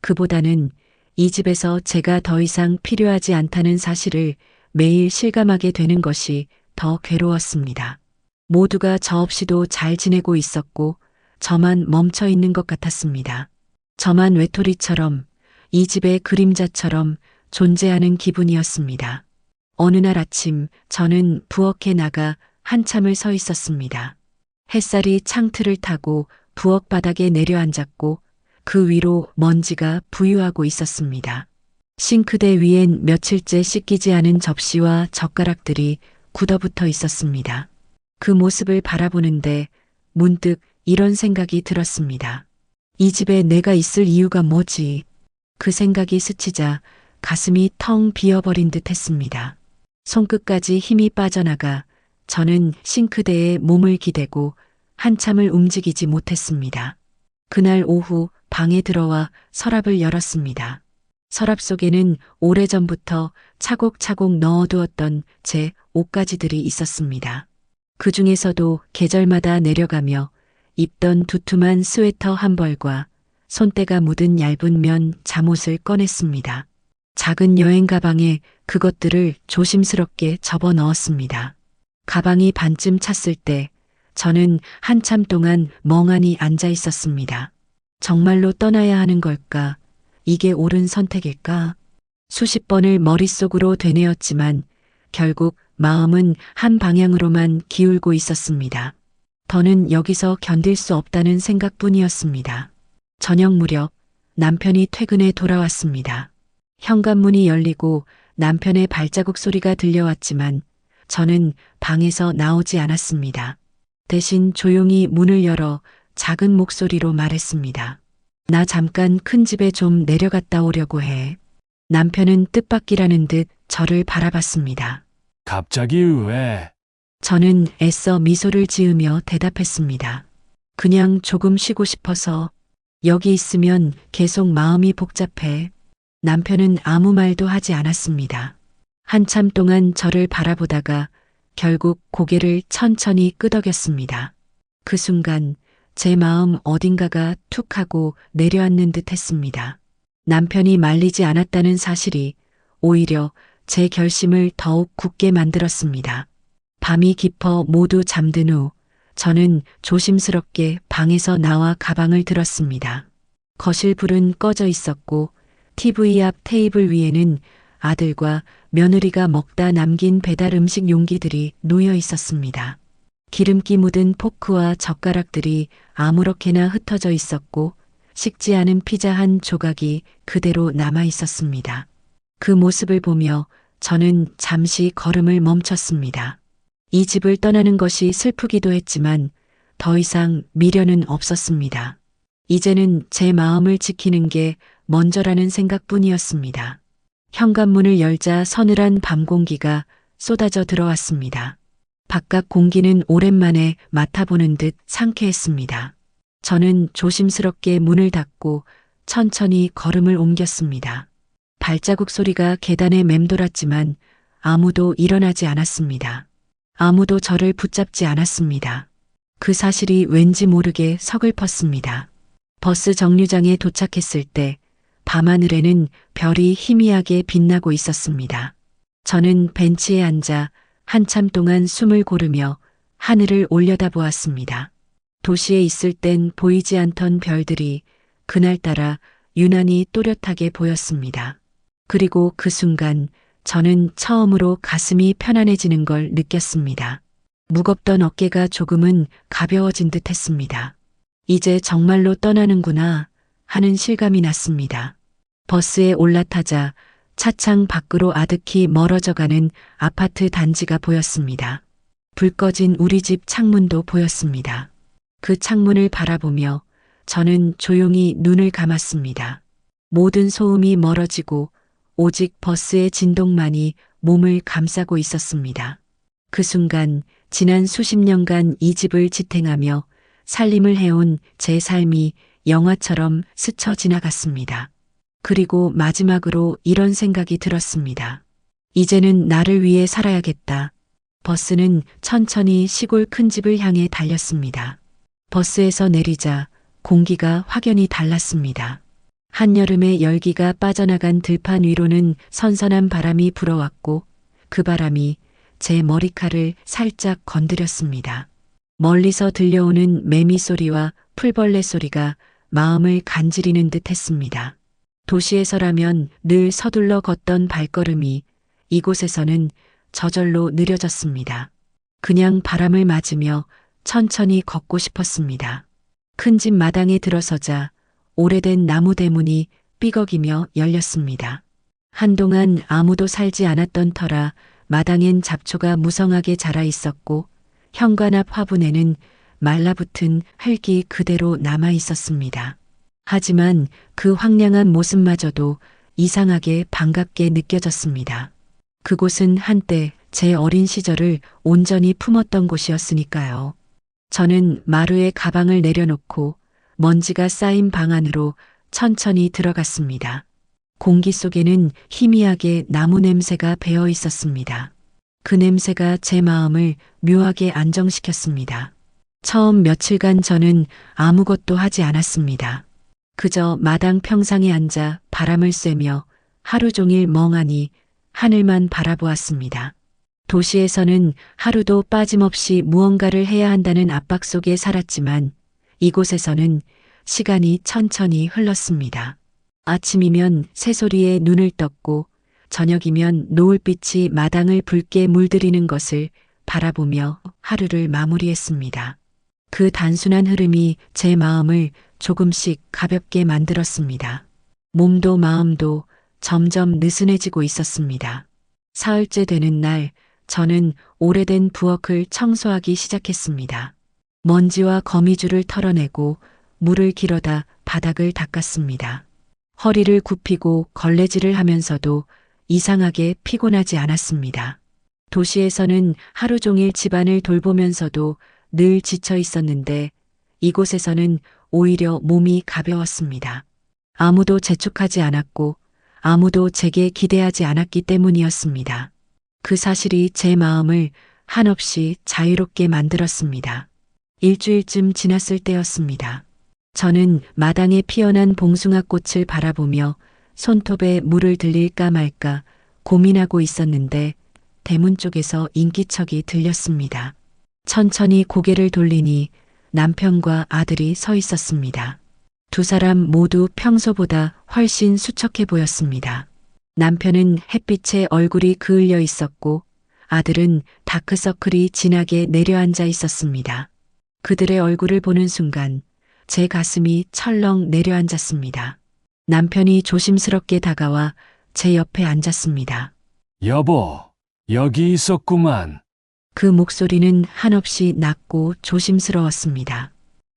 Speaker 1: 그보다는 이 집에서 제가 더 이상 필요하지 않다는 사실을 매일 실감하게 되는 것이 더 괴로웠습니다. 모두가 저 없이도 잘 지내고 있었고 저만 멈춰 있는 것 같았습니다. 저만 외톨이처럼, 이 집의 그림자처럼 존재하는 기분이었습니다. 어느 날 아침 저는 부엌에 나가 한참을 서 있었습니다. 햇살이 창틀을 타고 부엌 바닥에 내려앉았고 그 위로 먼지가 부유하고 있었습니다. 싱크대 위엔 며칠째 씻기지 않은 접시와 젓가락들이 굳어붙어 있었습니다. 그 모습을 바라보는데 문득 이런 생각이 들었습니다. 이 집에 내가 있을 이유가 뭐지? 그 생각이 스치자 가슴이 텅 비어버린 듯 했습니다. 손끝까지 힘이 빠져나가 저는 싱크대에 몸을 기대고 한참을 움직이지 못했습니다. 그날 오후 방에 들어와 서랍을 열었습니다. 서랍 속에는 오래전부터 차곡차곡 넣어두었던 제 옷가지들이 있었습니다. 그 중에서도 계절마다 내려가며 입던 두툼한 스웨터 한 벌과 손때가 묻은 얇은 면 잠옷을 꺼냈습니다. 작은 여행 가방에 그것들을 조심스럽게 접어 넣었습니다. 가방이 반쯤 찼을 때 저는 한참 동안 멍하니 앉아 있었습니다. 정말로 떠나야 하는 걸까? 이게 옳은 선택일까? 수십 번을 머릿속으로 되뇌었지만 결국 마음은 한 방향으로만 기울고 있었습니다. 더는 여기서 견딜 수 없다는 생각뿐이었습니다. 저녁 무렵 남편이 퇴근해 돌아왔습니다. 현관문이 열리고 남편의 발자국 소리가 들려왔지만 저는 방에서 나오지 않았습니다. 대신 조용히 문을 열어 작은 목소리로 말했습니다. 나 잠깐 큰 집에 좀 내려갔다 오려고 해. 남편은 뜻밖이라는 듯 저를 바라봤습니다.
Speaker 4: 갑자기 왜?
Speaker 1: 저는 애써 미소를 지으며 대답했습니다. 그냥 조금 쉬고 싶어서. 여기 있으면 계속 마음이 복잡해. 남편은 아무 말도 하지 않았습니다. 한참 동안 저를 바라보다가 결국 고개를 천천히 끄덕였습니다. 그 순간 제 마음 어딘가가 툭 하고 내려앉는 듯 했습니다. 남편이 말리지 않았다는 사실이 오히려 제 결심을 더욱 굳게 만들었습니다. 밤이 깊어 모두 잠든 후 저는 조심스럽게 방에서 나와 가방을 들었습니다. 거실 불은 꺼져 있었고 TV 앞 테이블 위에는 아들과 며느리가 먹다 남긴 배달 음식 용기들이 놓여 있었습니다. 기름기 묻은 포크와 젓가락들이 아무렇게나 흩어져 있었고 식지 않은 피자 한 조각이 그대로 남아 있었습니다. 그 모습을 보며 저는 잠시 걸음을 멈췄습니다. 이 집을 떠나는 것이 슬프기도 했지만 더 이상 미련은 없었습니다. 이제는 제 마음을 지키는 게 먼저라는 생각뿐이었습니다. 현관문을 열자 서늘한 밤 공기가 쏟아져 들어왔습니다. 바깥 공기는 오랜만에 맡아보는 듯 상쾌했습니다. 저는 조심스럽게 문을 닫고 천천히 걸음을 옮겼습니다. 발자국 소리가 계단에 맴돌았지만 아무도 일어나지 않았습니다. 아무도 저를 붙잡지 않았습니다. 그 사실이 왠지 모르게 서글펐습니다. 버스 정류장에 도착했을 때 밤하늘에는 별이 희미하게 빛나고 있었습니다. 저는 벤치에 앉아 한참 동안 숨을 고르며 하늘을 올려다보았습니다. 도시에 있을 땐 보이지 않던 별들이 그날따라 유난히 또렷하게 보였습니다. 그리고 그 순간 저는 처음으로 가슴이 편안해지는 걸 느꼈습니다. 무겁던 어깨가 조금은 가벼워진 듯 했습니다. 이제 정말로 떠나는구나 하는 실감이 났습니다. 버스에 올라타자 차창 밖으로 아득히 멀어져가는 아파트 단지가 보였습니다. 불 꺼진 우리 집 창문도 보였습니다. 그 창문을 바라보며 저는 조용히 눈을 감았습니다. 모든 소음이 멀어지고 오직 버스의 진동만이 몸을 감싸고 있었습니다. 그 순간 지난 수십 년간 이 집을 지탱하며 살림을 해온 제 삶이 영화처럼 스쳐 지나갔습니다. 그리고 마지막으로 이런 생각이 들었습니다. 이제는 나를 위해 살아야겠다. 버스는 천천히 시골 큰 집을 향해 달렸습니다. 버스에서 내리자 공기가 확연히 달랐습니다. 한여름의 열기가 빠져나간 들판 위로는 선선한 바람이 불어왔고 그 바람이 제 머리칼을 살짝 건드렸습니다. 멀리서 들려오는 매미 소리와 풀벌레 소리가 마음을 간지리는 듯 했습니다. 도시에서라면 늘 서둘러 걷던 발걸음이 이곳에서는 저절로 느려졌습니다. 그냥 바람을 맞으며 천천히 걷고 싶었습니다. 큰 집 마당에 들어서자 오래된 나무 대문이 삐걱이며 열렸습니다. 한동안 아무도 살지 않았던 터라 마당엔 잡초가 무성하게 자라 있었고 현관 앞 화분에는 말라붙은 흙이 그대로 남아 있었습니다. 하지만 그 황량한 모습마저도 이상하게 반갑게 느껴졌습니다. 그곳은 한때 제 어린 시절을 온전히 품었던 곳이었으니까요. 저는 마루에 가방을 내려놓고 먼지가 쌓인 방 안으로 천천히 들어갔습니다. 공기 속에는 희미하게 나무 냄새가 배어 있었습니다. 그 냄새가 제 마음을 묘하게 안정시켰습니다. 처음 며칠간 저는 아무것도 하지 않았습니다. 그저 마당 평상에 앉아 바람을 쐬며 하루 종일 멍하니 하늘만 바라보았습니다. 도시에서는 하루도 빠짐없이 무언가를 해야 한다는 압박 속에 살았지만 이곳에서는 시간이 천천히 흘렀습니다. 아침이면 새소리에 눈을 떴고 저녁이면 노을빛이 마당을 붉게 물들이는 것을 바라보며 하루를 마무리했습니다. 그 단순한 흐름이 제 마음을 조금씩 가볍게 만들었습니다. 몸도 마음도 점점 느슨해지고 있었습니다. 사흘째 되는 날 저는 오래된 부엌을 청소하기 시작했습니다. 먼지와 거미줄을 털어내고 물을 길어다 바닥을 닦았습니다. 허리를 굽히고 걸레질을 하면서도 이상하게 피곤하지 않았습니다. 도시에서는 하루 종일 집안을 돌보면서도 늘 지쳐 있었는데 이곳에서는 오히려 몸이 가벼웠습니다. 아무도 재촉하지 않았고 아무도 제게 기대하지 않았기 때문이었습니다. 그 사실이 제 마음을 한없이 자유롭게 만들었습니다. 일주일쯤 지났을 때였습니다. 저는 마당에 피어난 봉숭아 꽃을 바라보며 손톱에 물을 들릴까 말까 고민하고 있었는데 대문 쪽에서 인기척이 들렸습니다. 천천히 고개를 돌리니 남편과 아들이 서 있었습니다. 두 사람 모두 평소보다 훨씬 수척해 보였습니다. 남편은 햇빛에 얼굴이 그을려 있었고 아들은 다크서클이 진하게 내려앉아 있었습니다. 그들의 얼굴을 보는 순간 제 가슴이 철렁 내려앉았습니다. 남편이 조심스럽게 다가와 제 옆에 앉았습니다.
Speaker 4: 여보, 여기 있었구만.
Speaker 1: 그 목소리는 한없이 낮고 조심스러웠습니다.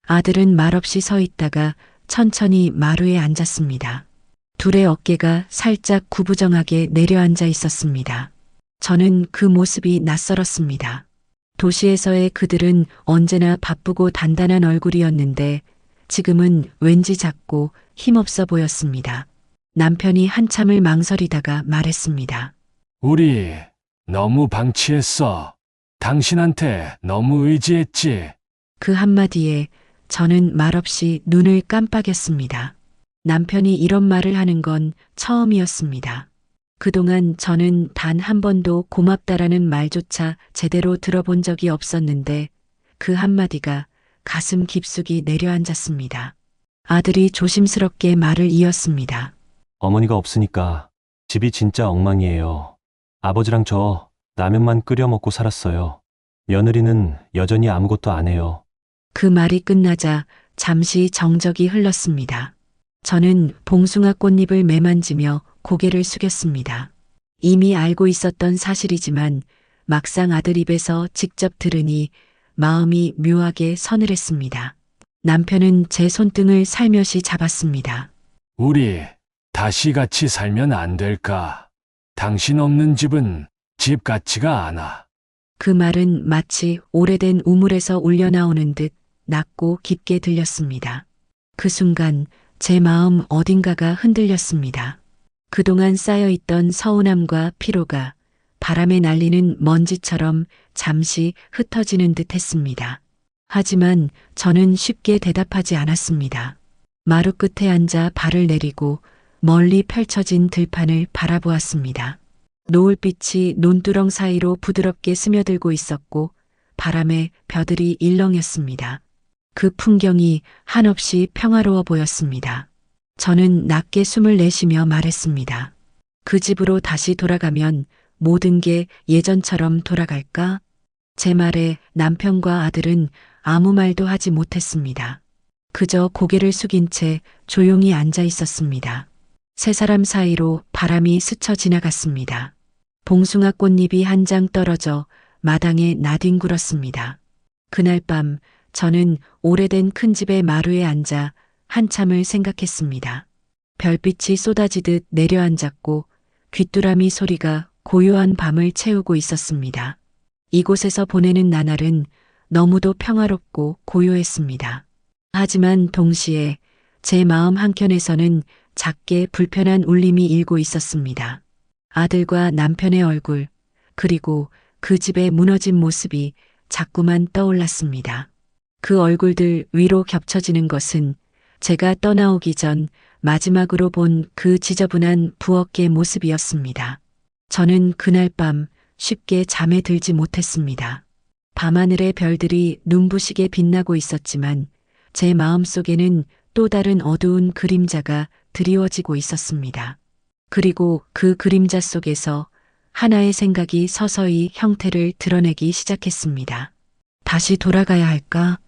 Speaker 1: 아들은 말없이 서 있다가 천천히 마루에 앉았습니다. 둘의 어깨가 살짝 구부정하게 내려앉아 있었습니다. 저는 그 모습이 낯설었습니다. 도시에서의 그들은 언제나 바쁘고 단단한 얼굴이었는데 지금은 왠지 작고 힘없어 보였습니다. 남편이 한참을 망설이다가 말했습니다.
Speaker 4: 우리 너무 방치했어. 당신한테 너무 의지했지.
Speaker 1: 그 한마디에 저는 말없이 눈을 깜빡였습니다. 남편이 이런 말을 하는 건 처음이었습니다. 그동안 저는 단 한 번도 고맙다라는 말조차 제대로 들어본 적이 없었는데 그 한마디가 가슴 깊숙이 내려앉았습니다. 아들이 조심스럽게 말을 이었습니다.
Speaker 2: 어머니가 없으니까 집이 진짜 엉망이에요. 아버지랑 저 라면만 끓여 먹고 살았어요. 며느리는 여전히 아무것도 안 해요.
Speaker 1: 그 말이 끝나자 잠시 정적이 흘렀습니다. 저는 봉숭아 꽃잎을 매만지며 고개를 숙였습니다. 이미 알고 있었던 사실이지만 막상 아들 입에서 직접 들으니 마음이 묘하게 서늘했습니다. 남편은 제 손등을 살며시 잡았습니다.
Speaker 4: 우리 다시 같이 살면 안 될까? 당신 없는 집은 집 같지가 않아.
Speaker 1: 그 말은 마치 오래된 우물에서 울려나오는 듯 낮고 깊게 들렸습니다. 그 순간 제 마음 어딘가가 흔들렸습니다. 그동안 쌓여있던 서운함과 피로가 바람에 날리는 먼지처럼 잠시 흩어지는 듯 했습니다. 하지만 저는 쉽게 대답하지 않았습니다. 마루 끝에 앉아 발을 내리고 멀리 펼쳐진 들판을 바라보았습니다. 노을빛이 논두렁 사이로 부드럽게 스며들고 있었고 바람에 벼들이 일렁였습니다. 그 풍경이 한없이 평화로워 보였습니다. 저는 낮게 숨을 내쉬며 말했습니다. 그 집으로 다시 돌아가면 모든 게 예전처럼 돌아갈까? 제 말에 남편과 아들은 아무 말도 하지 못했습니다. 그저 고개를 숙인 채 조용히 앉아 있었습니다. 세 사람 사이로 바람이 스쳐 지나갔습니다. 봉숭아 꽃잎이 한 장 떨어져 마당에 나뒹굴었습니다. 그날 밤 저는 오래된 큰 집의 마루에 앉아 한참을 생각했습니다. 별빛이 쏟아지듯 내려앉았고 귀뚜라미 소리가 고요한 밤을 채우고 있었습니다. 이곳에서 보내는 나날은 너무도 평화롭고 고요했습니다. 하지만 동시에 제 마음 한켠에서는 작게 불편한 울림이 일고 있었습니다. 아들과 남편의 얼굴, 그리고 그 집의 무너진 모습이 자꾸만 떠올랐습니다. 그 얼굴들 위로 겹쳐지는 것은 제가 떠나오기 전 마지막으로 본 그 지저분한 부엌의 모습이었습니다. 저는 그날 밤 쉽게 잠에 들지 못했습니다. 밤하늘의 별들이 눈부시게 빛나고 있었지만 제 마음속에는 또 다른 어두운 그림자가 드리워지고 있었습니다. 그리고 그 그림자 속에서 하나의 생각이 서서히 형태를 드러내기 시작했습니다. 다시 돌아가야 할까?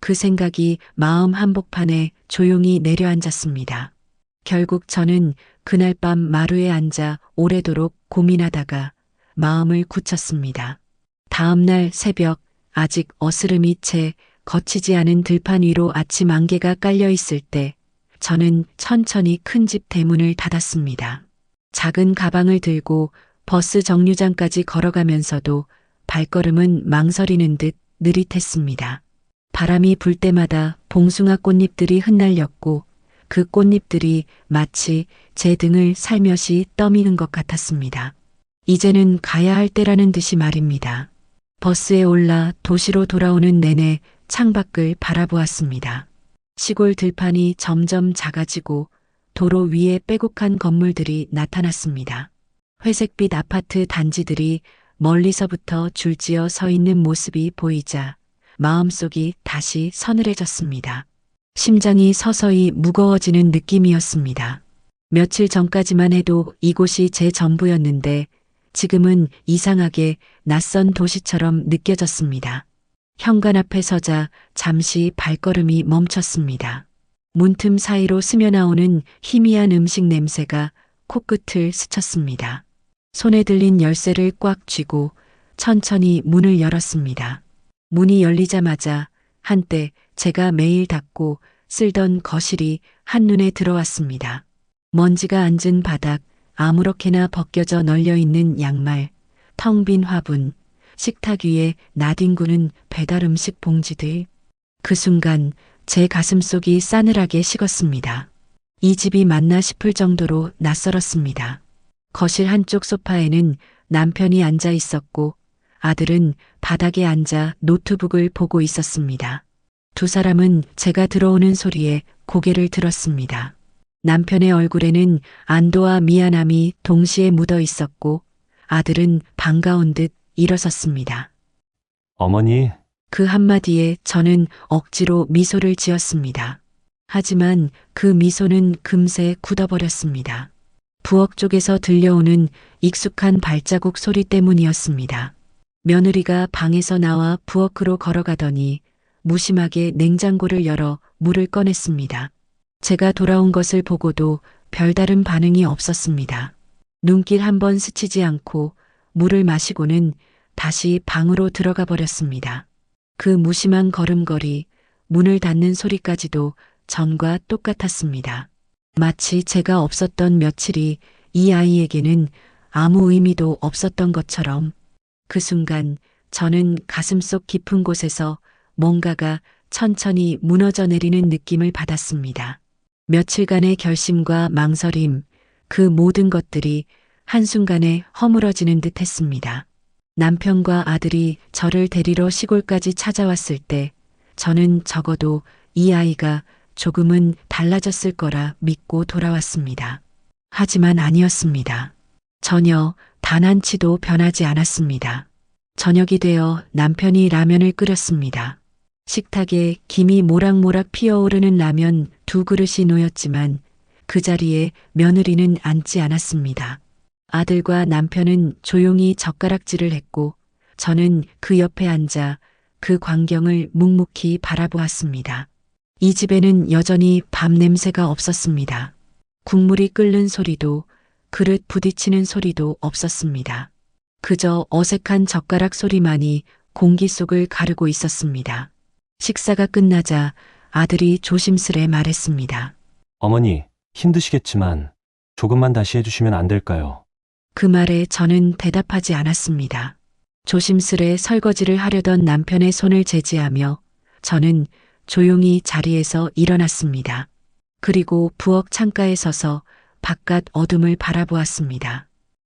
Speaker 1: 그 생각이 마음 한복판에 조용히 내려앉았습니다. 결국 저는 그날 밤 마루에 앉아 오래도록 고민하다가 마음을 굳혔습니다. 다음 날 새벽 아직 어스름이 채 거치지 않은 들판 위로 아침 안개가 깔려 있을 때 저는 천천히 큰 집 대문을 닫았습니다. 작은 가방을 들고 버스 정류장까지 걸어가면서도 발걸음은 망설이는 듯 느릿했습니다. 바람이 불 때마다 봉숭아 꽃잎들이 흩날렸고 그 꽃잎들이 마치 제 등을 살며시 떠미는 것 같았습니다. 이제는 가야 할 때라는 듯이 말입니다. 버스에 올라 도시로 돌아오는 내내 창밖을 바라보았습니다. 시골 들판이 점점 작아지고 도로 위에 빼곡한 건물들이 나타났습니다. 회색빛 아파트 단지들이 멀리서부터 줄지어 서 있는 모습이 보이자 마음속이 다시 서늘해졌습니다. 심장이 서서히 무거워지는 느낌이었습니다. 며칠 전까지만 해도 이곳이 제 전부였는데 지금은 이상하게 낯선 도시처럼 느껴졌습니다. 현관 앞에 서자 잠시 발걸음이 멈췄습니다. 문틈 사이로 스며나오는 희미한 음식 냄새가 코끝을 스쳤습니다. 손에 들린 열쇠를 꽉 쥐고 천천히 문을 열었습니다. 문이 열리자마자 한때 제가 매일 닦고 쓸던 거실이 한눈에 들어왔습니다. 먼지가 앉은 바닥, 아무렇게나 벗겨져 널려있는 양말, 텅 빈 화분, 식탁 위에 나뒹구는 배달 음식 봉지들. 그 순간 제 가슴속이 싸늘하게 식었습니다. 이 집이 맞나 싶을 정도로 낯설었습니다. 거실 한쪽 소파에는 남편이 앉아 있었고 아들은 바닥에 앉아 노트북을 보고 있었습니다. 두 사람은 제가 들어오는 소리에 고개를 들었습니다. 남편의 얼굴에는 안도와 미안함이 동시에 묻어 있었고 아들은 반가운 듯 일어섰습니다.
Speaker 2: 어머니,
Speaker 1: 그 한마디에 저는 억지로 미소를 지었습니다. 하지만 그 미소는 금세 굳어버렸습니다. 부엌 쪽에서 들려오는 익숙한 발자국 소리 때문이었습니다. 며느리가 방에서 나와 부엌으로 걸어가더니 무심하게 냉장고를 열어 물을 꺼냈습니다. 제가 돌아온 것을 보고도 별다른 반응이 없었습니다. 눈길 한번 스치지 않고 물을 마시고는 다시 방으로 들어가 버렸습니다. 그 무심한 걸음걸이, 문을 닫는 소리까지도 전과 똑같았습니다. 마치 제가 없었던 며칠이 이 아이에게는 아무 의미도 없었던 것처럼 그 순간 저는 가슴속 깊은 곳에서 뭔가가 천천히 무너져 내리는 느낌을 받았습니다. 며칠간의 결심과 망설임, 그 모든 것들이 한순간에 허물어지는 듯 했습니다. 남편과 아들이 저를 데리러 시골까지 찾아왔을 때 저는 적어도 이 아이가 조금은 달라졌을 거라 믿고 돌아왔습니다. 하지만 아니었습니다. 전혀 단 한치도 변하지 않았습니다. 저녁이 되어 남편이 라면을 끓였습니다. 식탁에 김이 모락모락 피어오르는 라면 2그릇이 놓였지만 그 자리에 며느리는 앉지 않았습니다. 아들과 남편은 조용히 젓가락질을 했고 저는 그 옆에 앉아 그 광경을 묵묵히 바라보았습니다. 이 집에는 여전히 밥 냄새가 없었습니다. 국물이 끓는 소리도 그릇 부딪히는 소리도 없었습니다. 그저 어색한 젓가락 소리만이 공기 속을 가르고 있었습니다. 식사가 끝나자 아들이 조심스레 말했습니다.
Speaker 2: 어머니, 힘드시겠지만 조금만 다시 해주시면 안 될까요?
Speaker 1: 그 말에 저는 대답하지 않았습니다. 조심스레 설거지를 하려던 남편의 손을 제지하며 저는 조용히 자리에서 일어났습니다. 그리고 부엌 창가에 서서 바깥 어둠을 바라보았습니다.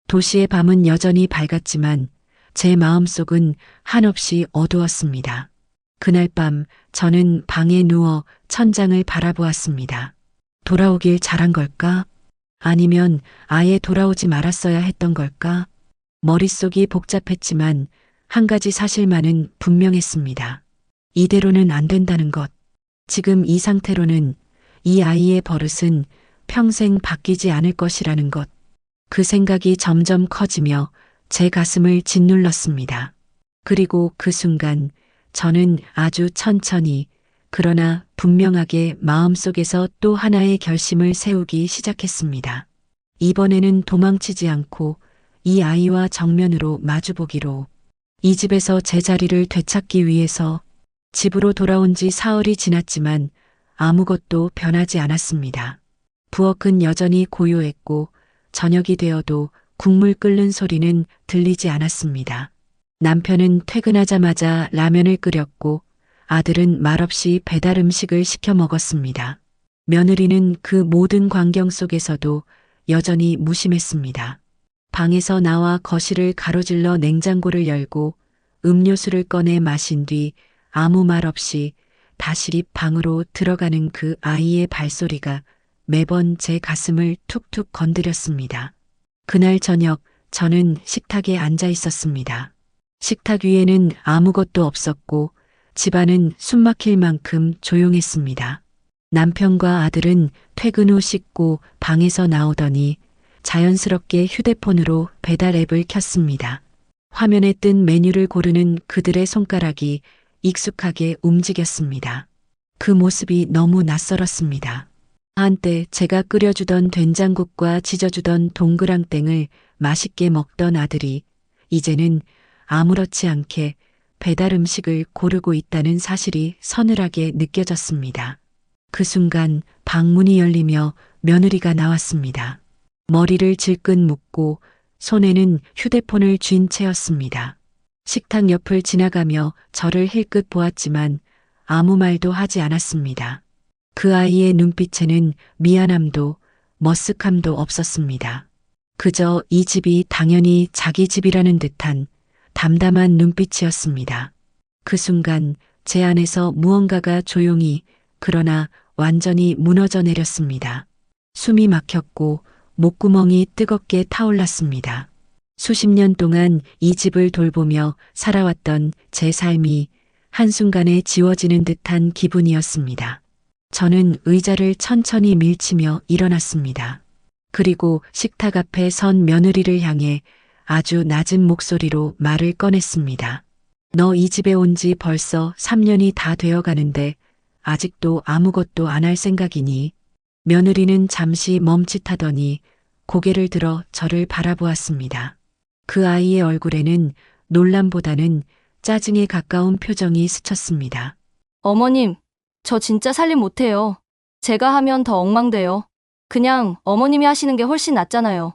Speaker 1: 도시의 밤은 여전히 밝았지만 제 마음속은 한없이 어두웠습니다. 그날 밤 저는 방에 누워 천장을 바라보았습니다. 돌아오길 잘한 걸까? 아니면 아예 돌아오지 말았어야 했던 걸까? 머릿속이 복잡했지만 한 가지 사실만은 분명했습니다. 이대로는 안 된다는 것. 지금 이 상태로는 이 아이의 버릇은 평생 바뀌지 않을 것이라는 것. 그 생각이 점점 커지며 제 가슴을 짓눌렀습니다. 그리고 그 순간 저는 아주 천천히 그러나 분명하게 마음속에서 또 하나의 결심을 세우기 시작했습니다. 이번에는 도망치지 않고 이 아이와 정면으로 마주보기로, 이 집에서 제 자리를 되찾기 위해서. 집으로 돌아온 지 사흘이 지났지만 아무것도 변하지 않았습니다. 부엌은 여전히 고요했고 저녁이 되어도 국물 끓는 소리는 들리지 않았습니다. 남편은 퇴근하자마자 라면을 끓였고 아들은 말없이 배달 음식을 시켜 먹었습니다. 며느리는 그 모든 광경 속에서도 여전히 무심했습니다. 방에서 나와 거실을 가로질러 냉장고를 열고 음료수를 꺼내 마신 뒤 아무 말 없이 다시 방으로 들어가는 그 아이의 발소리가 매번 제 가슴을 툭툭 건드렸습니다. 그날 저녁 저는 식탁에 앉아 있었습니다. 식탁 위에는 아무것도 없었고 집안은 숨막힐 만큼 조용했습니다. 남편과 아들은 퇴근 후 씻고 방에서 나오더니 자연스럽게 휴대폰으로 배달 앱을 켰습니다. 화면에 뜬 메뉴를 고르는 그들의 손가락이 익숙하게 움직였습니다. 그 모습이 너무 낯설었습니다. 한때 제가 끓여주던 된장국과 지져주던 동그랑땡을 맛있게 먹던 아들이 이제는 아무렇지 않게 배달 음식을 고르고 있다는 사실이 서늘하게 느껴졌습니다. 그 순간 방문이 열리며 며느리가 나왔습니다. 머리를 질끈 묶고 손에는 휴대폰을 쥔 채였습니다. 식탁 옆을 지나가며 저를 힐끗 보았지만 아무 말도 하지 않았습니다. 그 아이의 눈빛에는 미안함도 머쓱함도 없었습니다. 그저 이 집이 당연히 자기 집이라는 듯한 담담한 눈빛이었습니다. 그 순간 제 안에서 무언가가 조용히 그러나 완전히 무너져 내렸습니다. 숨이 막혔고 목구멍이 뜨겁게 타올랐습니다. 수십 년 동안 이 집을 돌보며 살아왔던 제 삶이 한순간에 지워지는 듯한 기분이었습니다. 저는 의자를 천천히 밀치며 일어났습니다. 그리고 식탁 앞에 선 며느리를 향해 아주 낮은 목소리로 말을 꺼냈습니다. 너 이 집에 온 지 벌써 3년이 다 되어 가는데 아직도 아무것도 안 할 생각이니? 며느리는 잠시 멈칫하더니 고개를 들어 저를 바라보았습니다. 그 아이의 얼굴에는 놀람보다는 짜증에 가까운 표정이 스쳤습니다.
Speaker 3: 어머님, 저 진짜 살림 못해요. 제가 하면 더 엉망돼요. 그냥 어머님이 하시는 게 훨씬 낫잖아요.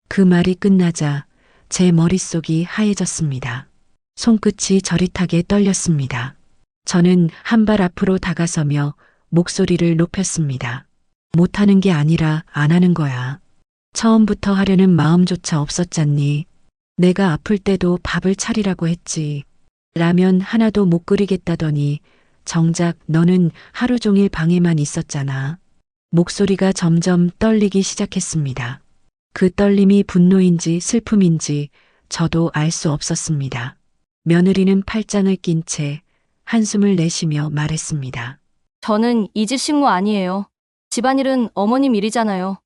Speaker 1: 그 말이 끝나자 제 머릿속이 하얘졌습니다. 손끝이 저릿하게 떨렸습니다. 저는 한 발 앞으로 다가서며 목소리를 높였습니다. 못하는 게 아니라 안 하는 거야. 처음부터 하려는 마음조차 없었잖니. 내가 아플 때도 밥을 차리라고 했지. 라면 하나도 못 끓이겠다더니 정작 너는 하루 종일 방에만 있었잖아. 목소리가 점점 떨리기 시작했습니다. 그 떨림이 분노인지 슬픔인지 저도 알 수 없었습니다. 며느리는 팔짱을 낀 채 한숨을 내쉬며 말했습니다.
Speaker 3: 저는 이 집 식모 아니에요. 집안일은 어머님 일이잖아요.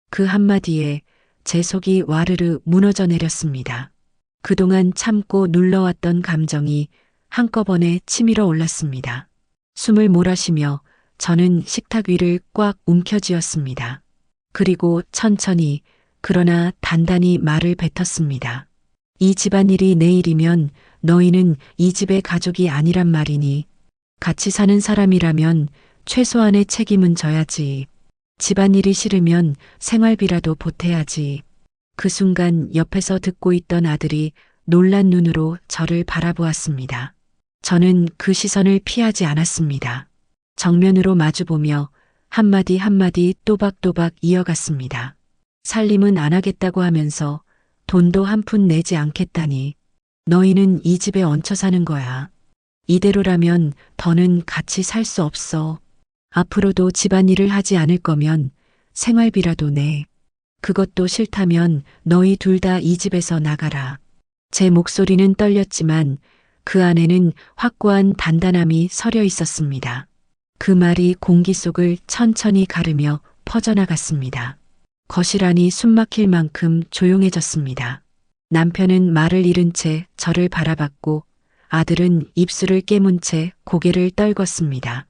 Speaker 1: 그 한마디에 제 속이 와르르 무너져 내렸습니다. 그동안 참고 눌러왔던 감정이 한꺼번에 치밀어 올랐습니다. 숨을 몰아쉬며 저는 식탁 위를 꽉 움켜쥐었습니다. 그리고 천천히 그러나 단단히 말을 뱉었습니다. 이 집안일이 내 일이면 너희는 이 집의 가족이 아니란 말이니 같이 사는 사람이라면 최소한의 책임은 져야지. 집안일이 싫으면 생활비라도 보태야지. 그 순간 옆에서 듣고 있던 아들이 놀란 눈으로 저를 바라보았습니다. 저는 그 시선을 피하지 않았습니다. 정면으로 마주보며 한마디 한마디 또박또박 이어갔습니다. 살림은 안 하겠다고 하면서 돈도 한 푼 내지 않겠다니. 너희는 이 집에 얹혀 사는 거야. 이대로라면 더는 같이 살 수 없어. 앞으로도 집안일을 하지 않을 거면 생활비라도 내. 그것도 싫다면 너희 둘 다 이 집에서 나가라. 제 목소리는 떨렸지만 그 안에는 확고한 단단함이 서려 있었습니다. 그 말이 공기 속을 천천히 가르며 퍼져나갔습니다. 거실 안이 숨막힐 만큼 조용해졌습니다. 남편은 말을 잃은 채 저를 바라봤고 아들은 입술을 깨문 채 고개를 떨궜습니다.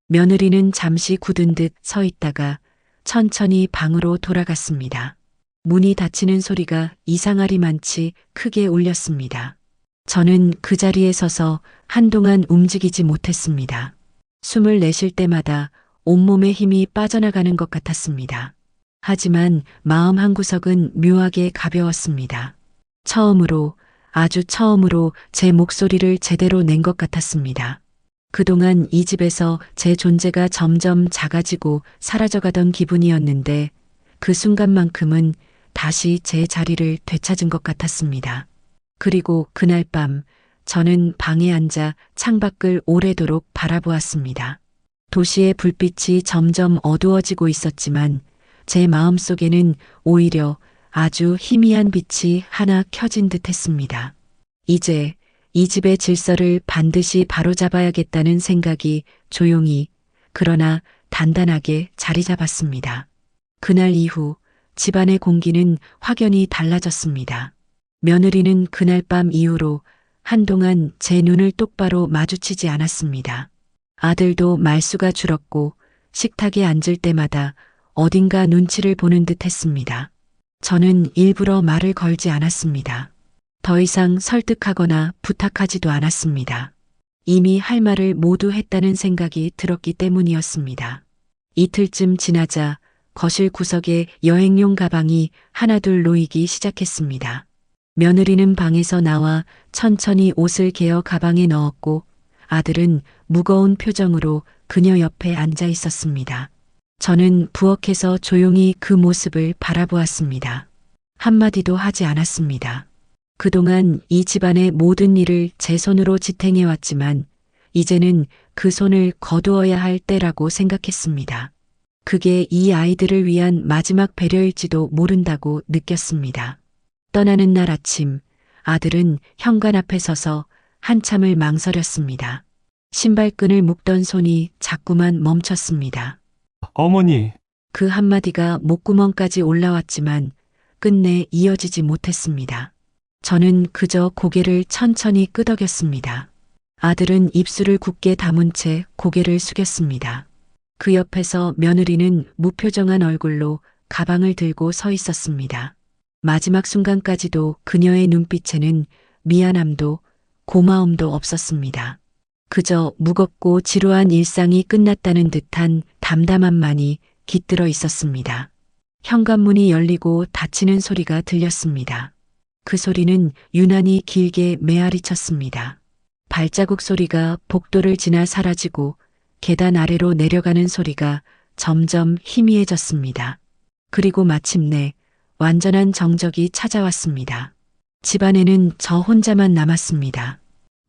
Speaker 1: 며느리는 잠시 굳은 듯 서 있다가 천천히 방으로 돌아갔습니다. 문이 닫히는 소리가 이상하리만치 크게 울렸습니다. 저는 그 자리에 서서 한동안 움직이지 못했습니다. 숨을 내쉴 때마다 온몸의 힘이 빠져나가는 것 같았습니다. 하지만 마음 한구석은 묘하게 가벼웠습니다. 처음으로, 아주 처음으로 제 목소리를 제대로 낸 것 같았습니다. 그동안 이 집에서 제 존재가 점점 작아지고 사라져가던 기분이었는데 그 순간만큼은 다시 제 자리를 되찾은 것 같았습니다. 그리고 그날 밤 저는 방에 앉아 창밖을 오래도록 바라보았습니다. 도시의 불빛이 점점 어두워지고 있었지만 제 마음속에는 오히려 아주 희미한 빛이 하나 켜진 듯 했습니다. 이제 이 집의 질서를 반드시 바로잡아야겠다는 생각이 조용히 그러나 단단하게 자리 잡았습니다. 그날 이후 집안의 공기는 확연히 달라졌습니다. 며느리는 그날 밤 이후로 한동안 제 눈을 똑바로 마주치지 않았습니다. 아들도 말수가 줄었고 식탁에 앉을 때마다 어딘가 눈치를 보는 듯 했습니다. 저는 일부러 말을 걸지 않았습니다. 더 이상 설득하거나 부탁하지도 않았습니다. 이미 할 말을 모두 했다는 생각이 들었기 때문이었습니다. 이틀쯤 지나자 거실 구석에 여행용 가방이 하나둘 놓이기 시작했습니다. 며느리는 방에서 나와 천천히 옷을 개어 가방에 넣었고 아들은 무거운 표정으로 그녀 옆에 앉아 있었습니다. 저는 부엌에서 조용히 그 모습을 바라보았습니다. 한마디도 하지 않았습니다. 그동안 이 집안의 모든 일을 제 손으로 지탱해왔지만 이제는 그 손을 거두어야 할 때라고 생각했습니다. 그게 이 아이들을 위한 마지막 배려일지도 모른다고 느꼈습니다. 떠나는 날 아침, 아들은 현관 앞에 서서 한참을 망설였습니다. 신발끈을 묶던 손이 자꾸만 멈췄습니다.
Speaker 2: 어머니,
Speaker 1: 그 한마디가 목구멍까지 올라왔지만 끝내 이어지지 못했습니다. 저는 그저 고개를 천천히 끄덕였습니다. 아들은 입술을 굳게 다문 채 고개를 숙였습니다. 그 옆에서 며느리는 무표정한 얼굴로 가방을 들고 서 있었습니다. 마지막 순간까지도 그녀의 눈빛에는 미안함도 고마움도 없었습니다. 그저 무겁고 지루한 일상이 끝났다는 듯한 담담함만이 깃들어 있었습니다. 현관문이 열리고 닫히는 소리가 들렸습니다. 그 소리는 유난히 길게 메아리쳤습니다. 발자국 소리가 복도를 지나 사라지고 계단 아래로 내려가는 소리가 점점 희미해졌습니다. 그리고 마침내 완전한 정적이 찾아왔습니다. 집안에는 저 혼자만 남았습니다.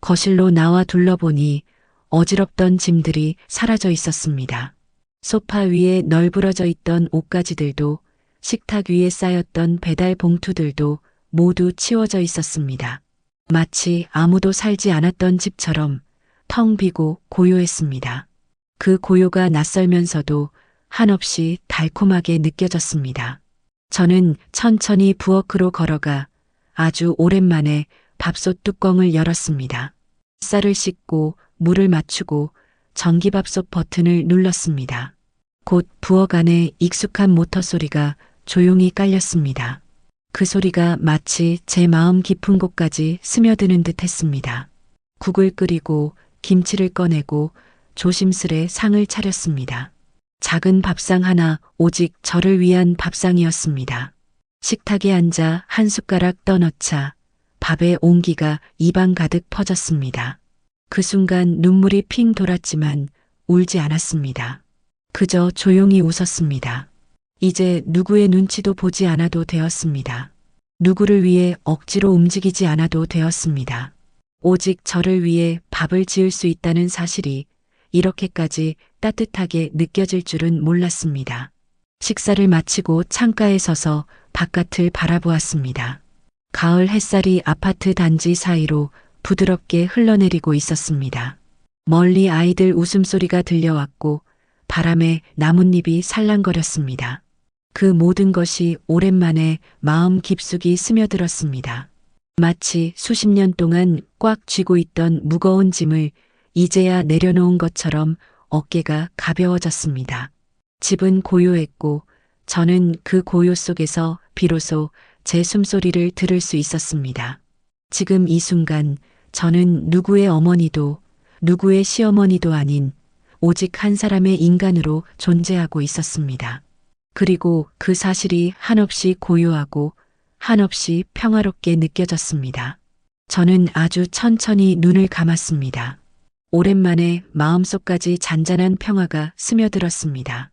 Speaker 1: 거실로 나와 둘러보니 어지럽던 짐들이 사라져 있었습니다. 소파 위에 널브러져 있던 옷가지들도 식탁 위에 쌓였던 배달 봉투들도 모두 치워져 있었습니다. 마치 아무도 살지 않았던 집처럼 텅 비고 고요했습니다. 그 고요가 낯설면서도 한없이 달콤하게 느껴졌습니다. 저는 천천히 부엌으로 걸어가 아주 오랜만에 밥솥 뚜껑을 열었습니다. 쌀을 씻고 물을 맞추고 전기밥솥 버튼을 눌렀습니다. 곧 부엌 안에 익숙한 모터 소리가 조용히 깔렸습니다. 그 소리가 마치 제 마음 깊은 곳까지 스며드는 듯 했습니다. 국을 끓이고 김치를 꺼내고 조심스레 상을 차렸습니다. 작은 밥상 하나 오직 저를 위한 밥상이었습니다. 식탁에 앉아 한 숟가락 떠넣자 밥의 온기가 입안 가득 퍼졌습니다. 그 순간 눈물이 핑 돌았지만 울지 않았습니다. 그저 조용히 웃었습니다. 이제 누구의 눈치도 보지 않아도 되었습니다. 누구를 위해 억지로 움직이지 않아도 되었습니다. 오직 저를 위해 밥을 지을 수 있다는 사실이 이렇게까지 따뜻하게 느껴질 줄은 몰랐습니다. 식사를 마치고 창가에 서서 바깥을 바라보았습니다. 가을 햇살이 아파트 단지 사이로 부드럽게 흘러내리고 있었습니다. 멀리 아이들 웃음소리가 들려왔고 바람에 나뭇잎이 살랑거렸습니다. 그 모든 것이 오랜만에 마음 깊숙이 스며들었습니다. 마치 수십 년 동안 꽉 쥐고 있던 무거운 짐을 이제야 내려놓은 것처럼 어깨가 가벼워졌습니다. 집은 고요했고 저는 그 고요 속에서 비로소 제 숨소리를 들을 수 있었습니다. 지금 이 순간 저는 누구의 어머니도 누구의 시어머니도 아닌 오직 한 사람의 인간으로 존재하고 있었습니다. 그리고 그 사실이 한없이 고요하고 한없이 평화롭게 느껴졌습니다. 저는 아주 천천히 눈을 감았습니다. 오랜만에 마음속까지 잔잔한 평화가 스며들었습니다.